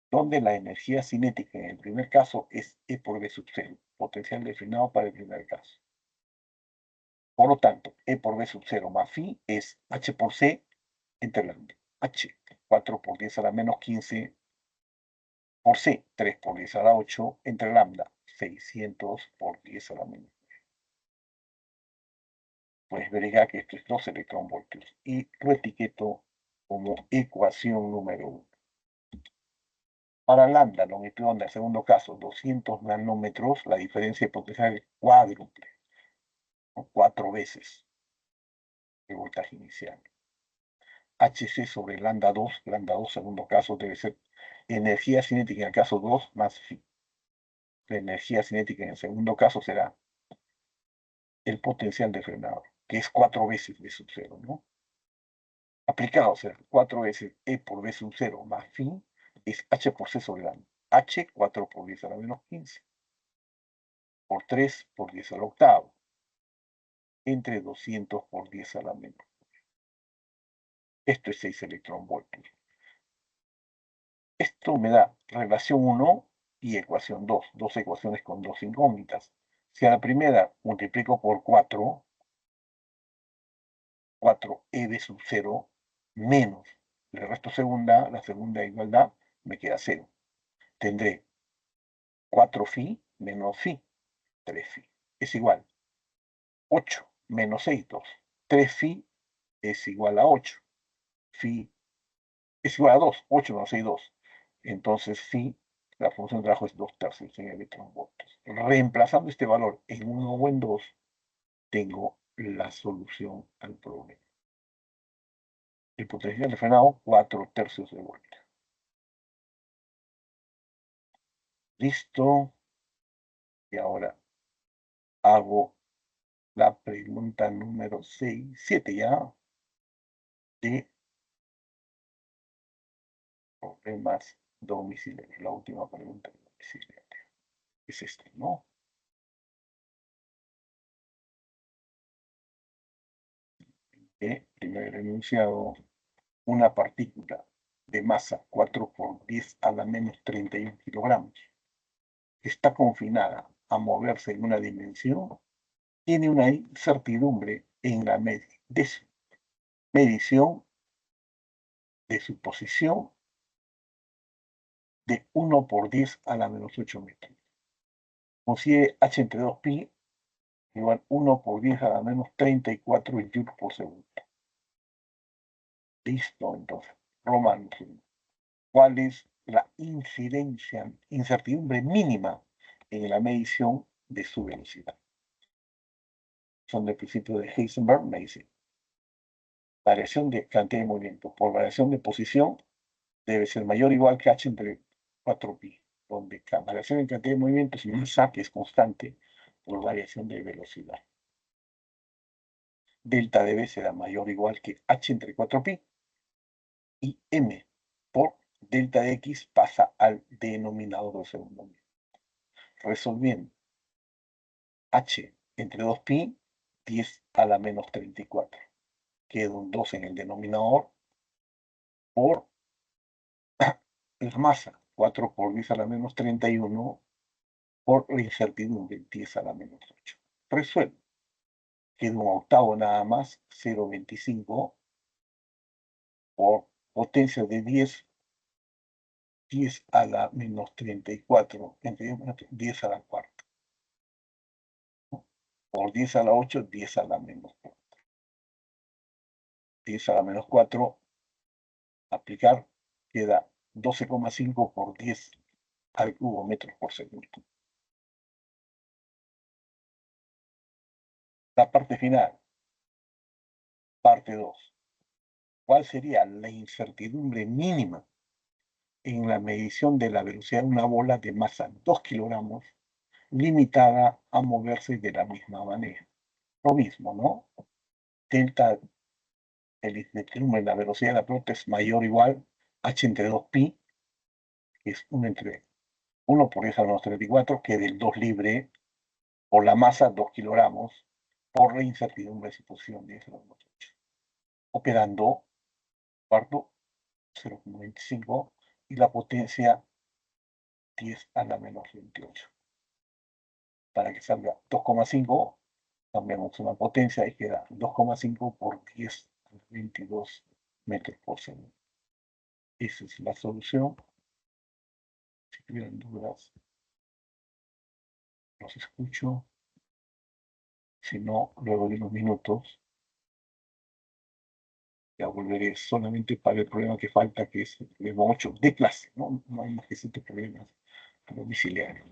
A: donde la energía cinética en el primer caso es E por B sub C, potencial de frenado para el primer caso. Por lo tanto, E por B sub 0 más phi es H por C entre lambda. H, 4 por 10 a la menos 15 por C, 3 por 10 a la 8 entre lambda, 600 por 10 a la menos. Pues verifica que esto es 2 electronvoltios y lo etiqueto como ecuación número 1. Para lambda, longitud de onda, en segundo caso, 200 nanómetros, la diferencia de potencial es cuádruple, o 4 veces el voltaje inicial. Hc sobre lambda 2 segundo caso debe ser energía cinética en el caso 2 más phi. La energía cinética en el segundo caso será el potencial de frenado, que es 4 veces V sub 0, ¿no? Aplicado, o sea, 4 veces E por V sub 0 más phi es H por C sobre lambda. H, 4 por 10 a la menos 15, por 3 por 10 al octavo, entre 200 por 10 a la menos. Esto es 6 electronvoltios. Esto me da relación 1 y ecuación 2, dos ecuaciones con dos incógnitas. Si a la primera multiplico por 4, 4e de sub 0 menos el resto segunda, la segunda igualdad, me queda 0. Tendré 4 phi menos phi, 3 phi. Es igual 8 menos 6, 2. 3 phi es igual a 8. Phi es igual a 2. 8 menos 6, 2. Entonces phi, la función de trabajo es 2 tercios en electronvoltios. Reemplazando este valor en 1 o en 2, tengo la solución al problema. El potencial de frenado, 4 tercios de vuelta. Listo. Y ahora hago la pregunta número 6, 7 ya, de problemas domiciliarios. La última pregunta domiciliaria. Es esta, ¿no? Primer enunciado, una partícula de masa 4 por 10 a la menos 31 kilogramos, que está confinada a moverse en una dimensión, tiene una incertidumbre en la medición de su posición de 1 por 10 a la menos 8 metros. Consigue h entre 2pi igual 1 por 10 a la menos 34 joules por segundo. Listo, entonces. Romano. ¿Cuál es la incertidumbre mínima en la medición de su velocidad? Son del principio de Heisenberg, me dice. Variación de cantidad de movimiento por variación de posición debe ser mayor o igual que h entre 4pi, donde la variación en cantidad de movimiento es masa, que es constante, por variación de velocidad. Delta debe ser mayor o igual que h entre 4pi, y m por delta de x pasa al denominador del segundo método. Resolviendo, h entre 2pi, 10 a la menos 34. Queda un 2 en el denominador por la masa, 4 por 10 a la menos 31, por la incertidumbre, 10 a la menos 8. Resuelvo. Queda un octavo nada más, 0,25 por potencia de 10, 10 a la menos 34, entre 10 a la cuarta. Por 10 a la 8, 10 a la menos 4. 10 a la menos 4, aplicar, queda 12,5 por 10 al cubo metros por segundo. La parte final, parte 2. ¿Cuál sería la incertidumbre mínima en la medición de la velocidad de una bola de masa 2 kilogramos limitada a moverse de la misma manera? Lo mismo, ¿no? Delta, el incertidumbre en la velocidad de la pelota es mayor o igual h entre 2pi, que es 1 por 10 a la menos 34, que del 2 libre, por la masa 2 kilogramos, por la incertidumbre de su posición 10 a la menos 8. Operando, cuarto, 0,25, y la potencia 10 a la menos 28. Para que salga 2,5, cambiamos una potencia y queda 2,5 por 10 a 22 metros por segundo. Esa es la solución. Si tuvieran dudas, los escucho. Si no, luego de unos minutos, ya volveré solamente para el problema que falta, que es el problema 8 de clase. No hay más que 7 problemas domiciliarios.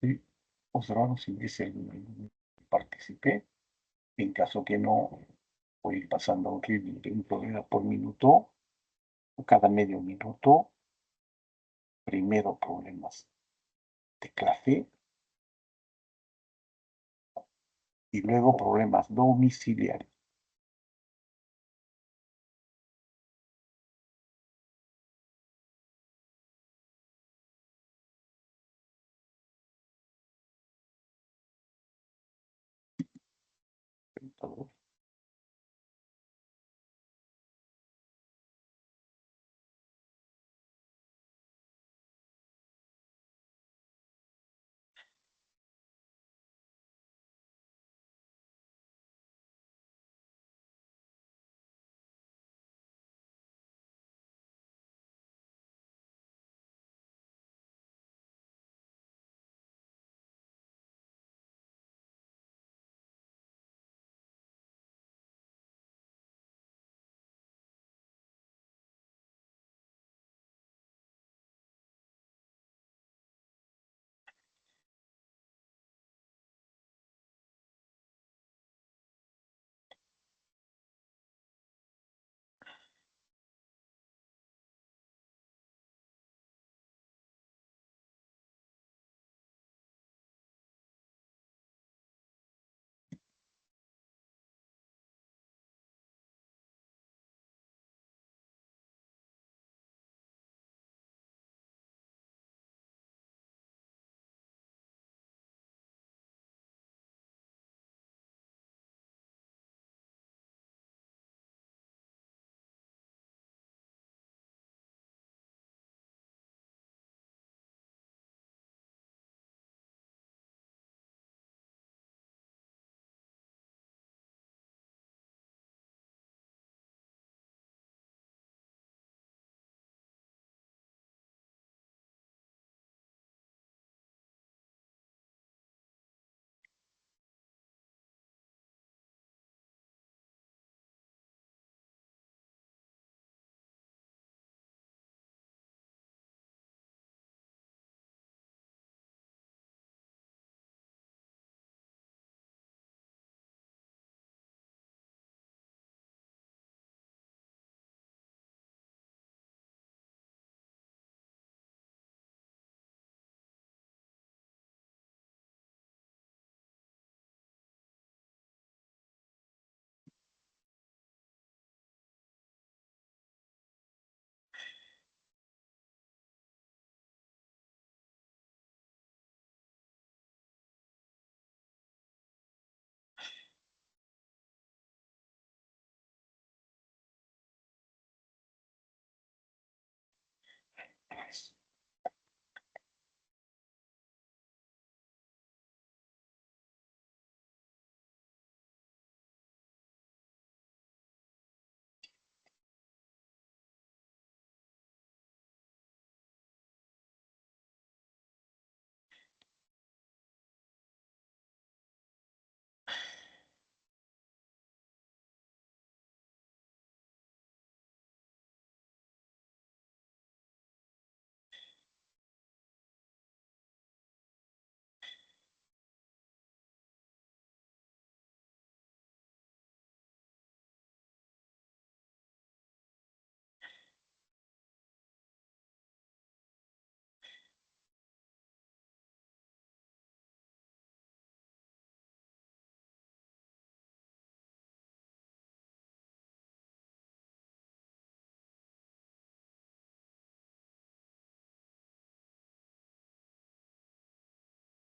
A: Sí, observamos si hubiese algún participé. En caso que no, voy a ir pasando un ritmo de un problema por minuto, o cada medio minuto. Primero problemas de clase y luego problemas domiciliarios. Entonces,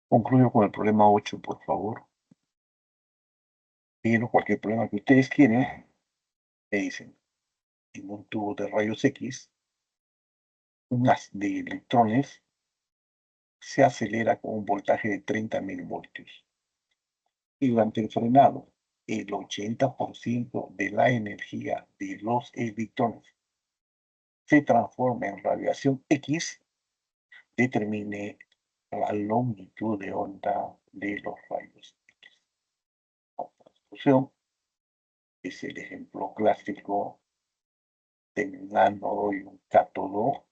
A: concluyo con el problema 8, por favor. Pero cualquier problema que ustedes quieren, me dicen, en un tubo de rayos X, un haz de electrones se acelera con un voltaje de 30.000 voltios. Y durante el frenado, el 80% de la energía de los electrones se transforma en radiación X, determine la longitud de onda de los rayos X. Otra discusión es el ejemplo clásico de un ánodo y un cátodo.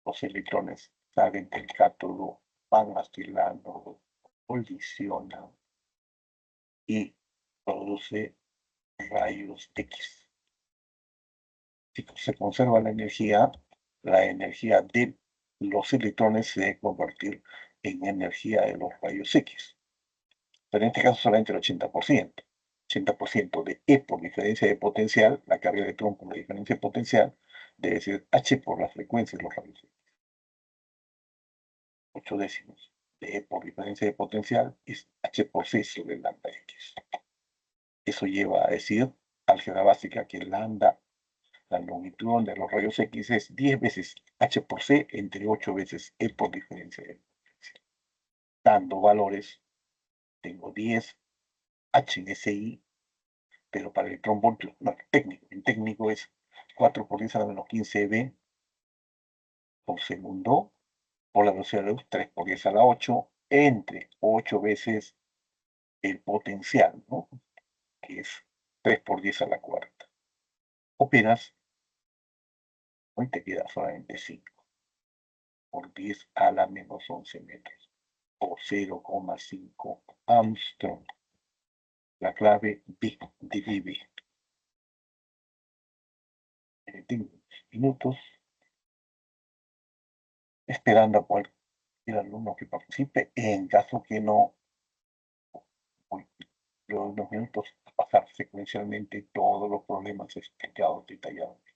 A: Los electrones salen del cátodo van afilando, colisionan y produce rayos X. Si se conserva la energía de los electrones se debe convertir en energía de los rayos X. Pero en este caso solamente el 80%. 80% de E por diferencia de potencial, la carga de electrón por la diferencia de potencial, debe ser H por la frecuencia de los rayos X. 8 décimos de E por diferencia de potencial es H por C sobre lambda X. Eso lleva a decir, álgebra básica, que lambda, la longitud de los rayos X, es 10 veces H por C entre 8 veces E por diferencia de potencial. Dando valores, tengo 10 H en SI, pero para electrón voltio, no, en técnico es 4 por 10 a la menos 15 B por segundo, por la velocidad de la luz, 3 por 10 a la 8, entre 8 veces el potencial, ¿no? Que es 3 por 10 a la cuarta. Operas, hoy te queda solamente 5 por 10 a la menos 11 metros, o 0,5 Armstrong. La clave B de BB. Tengo minutos esperando a cualquier alumno que participe. En caso que no, voy los minutos a pasar secuencialmente todos los problemas explicados detalladamente.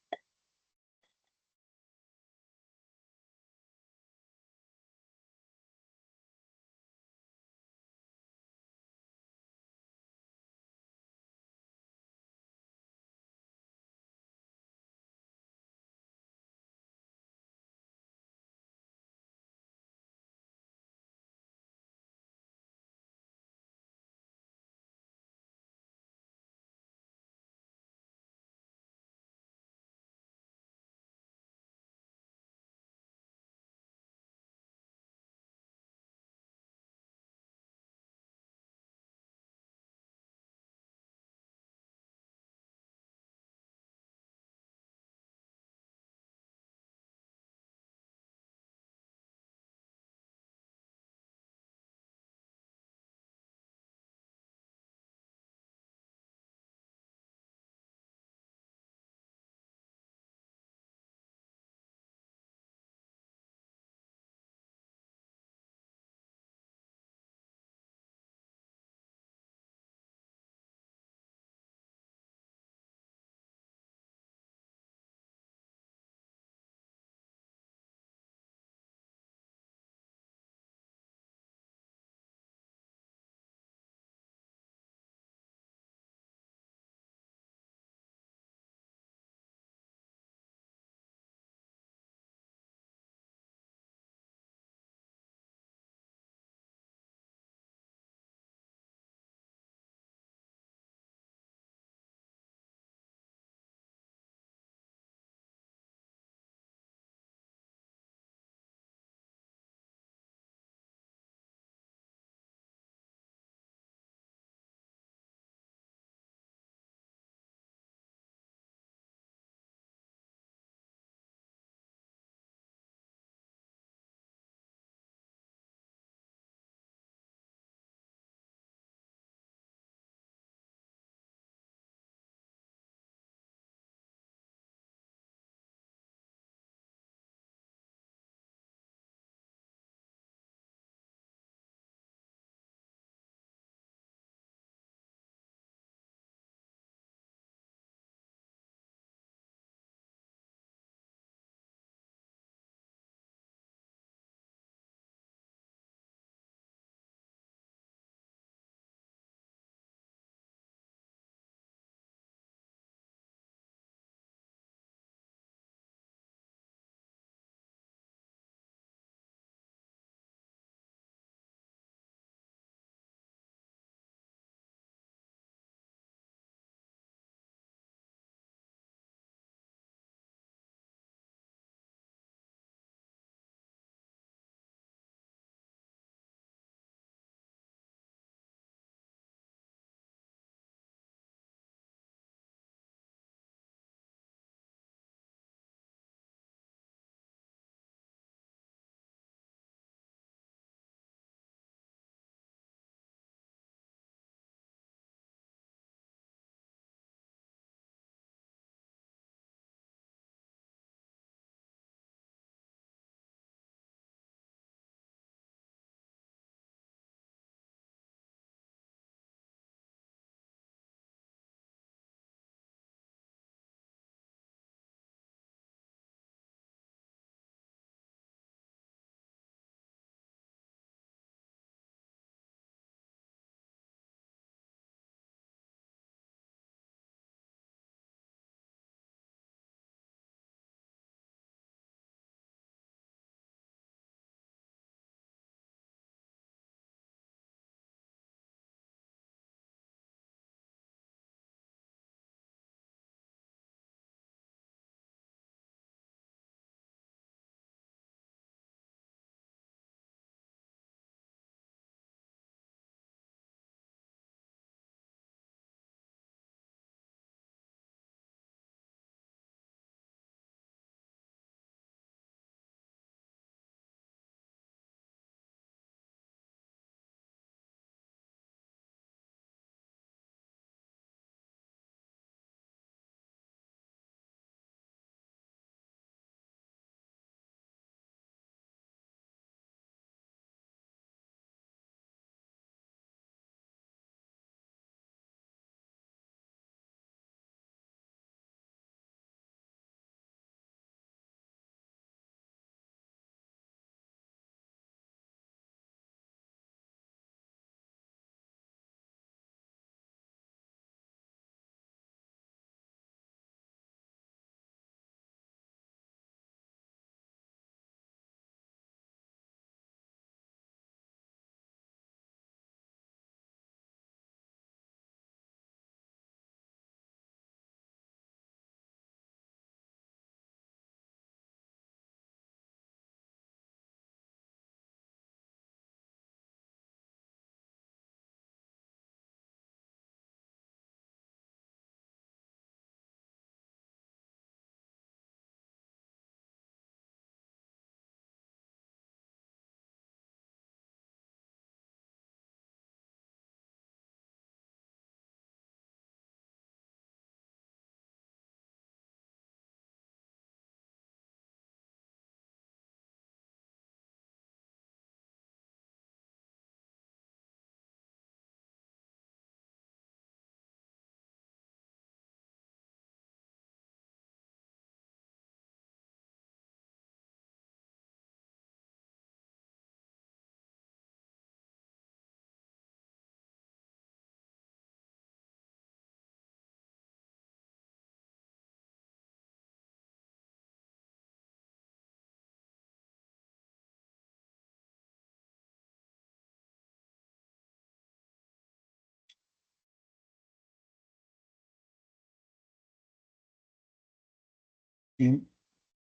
A: Y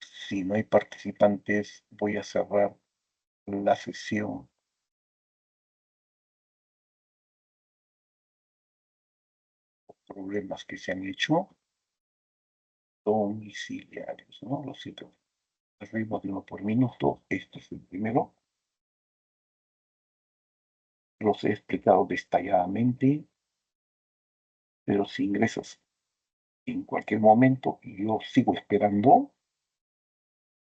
A: si no hay participantes, voy a cerrar la sesión. Problemas que se han hecho domiciliarios, ¿no? Los cito al ritmo de 1 por minuto. Este es el primero. Los he explicado detalladamente, pero si ingresas en cualquier momento y yo sigo esperando,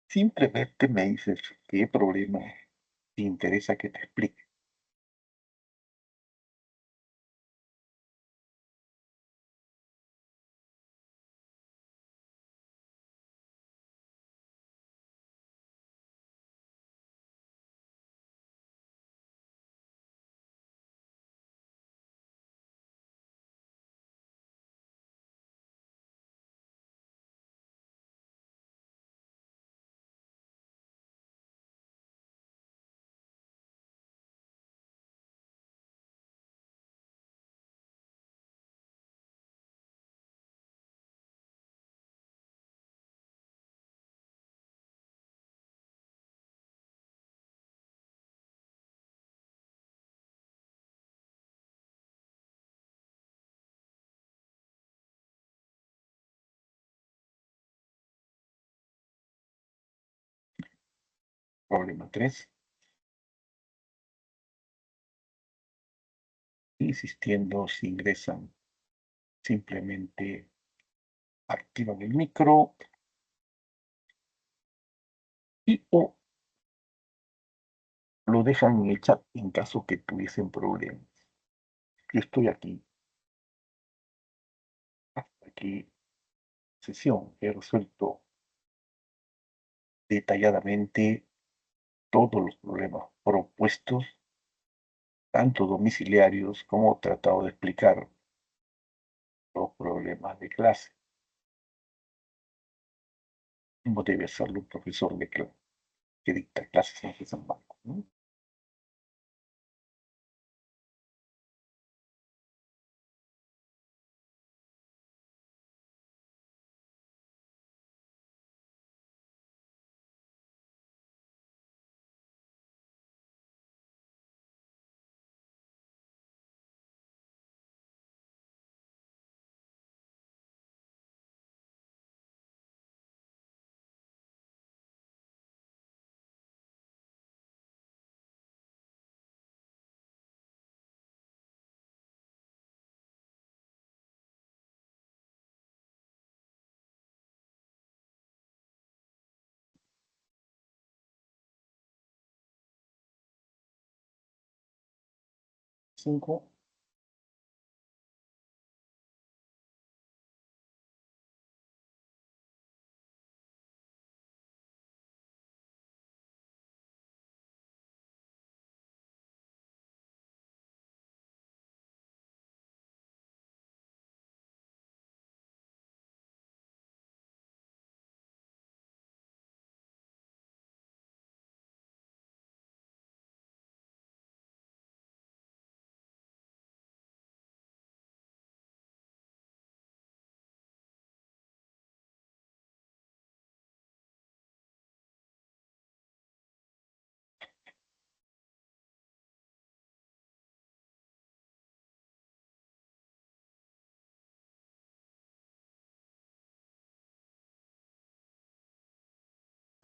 A: simplemente me dices qué problema te interesa que te explique. Problema 3. Insistiendo, si ingresan, simplemente activan el micro y o lo dejan en el chat en caso que tuviesen problemas. Yo estoy aquí, hasta aquí, sesión. He resuelto detalladamente todos los problemas propuestos, tanto domiciliarios como he tratado de explicar los problemas de clase, como debe hacerlo un profesor de clase que dicta clases en San Marcos, ¿no? Cinco.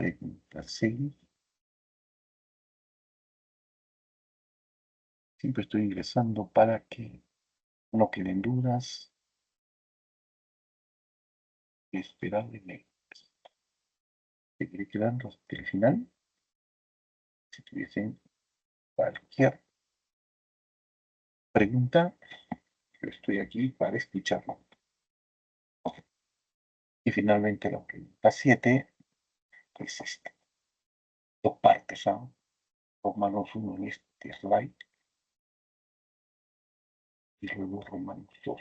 A: Pregunta 6. Siempre estoy ingresando para que no queden dudas. Esperar de mí. Seguiré quedando hasta el final. Si tuviesen cualquier pregunta, yo estoy aquí para escucharlo. Y finalmente la pregunta 7 es esta. Dos partes, ¿ah? Romanos 1 en este slide y luego Romanos 2.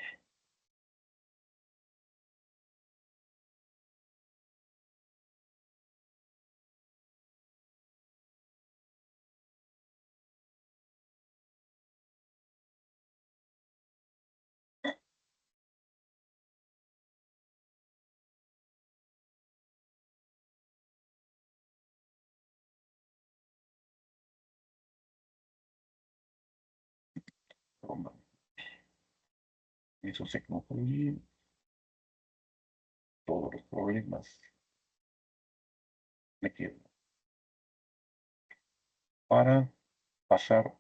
A: forma. Eso se concluye todos los problemas. Me quedo para pasar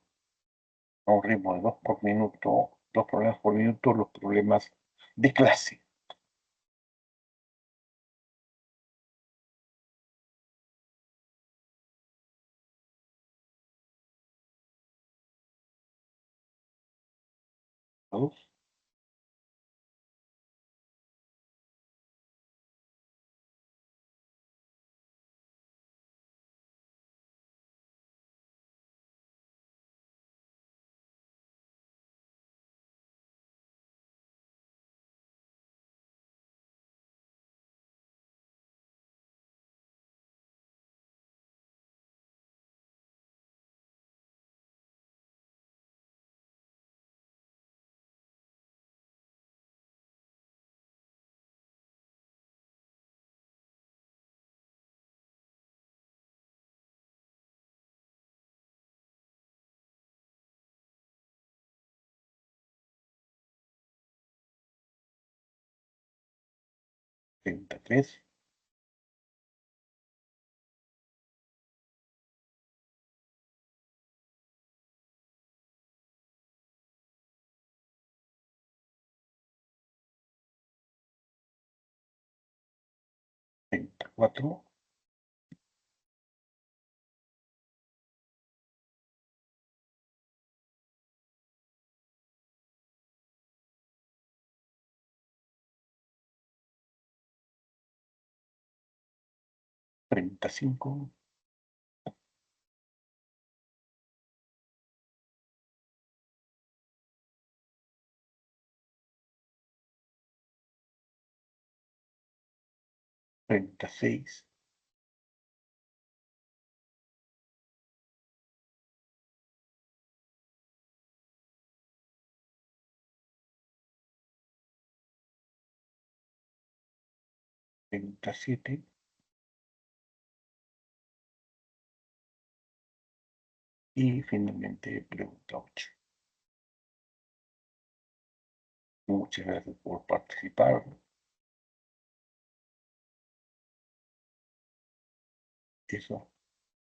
A: a un ritmo de 2 por minuto, 2 problemas por minuto, los problemas de clase. ¿Todos? Treinta y tres, 34, 35, 36, 37, y finalmente pregunta 8. Muchas gracias por participar. Eso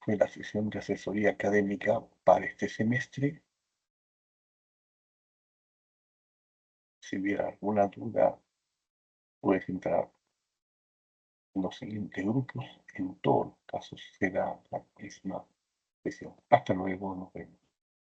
A: fue la sesión de asesoría académica para este semestre. Si hubiera alguna duda, puedes entrar en los siguientes grupos. En todos los casos será la misma sesión. Hasta luego, nos vemos.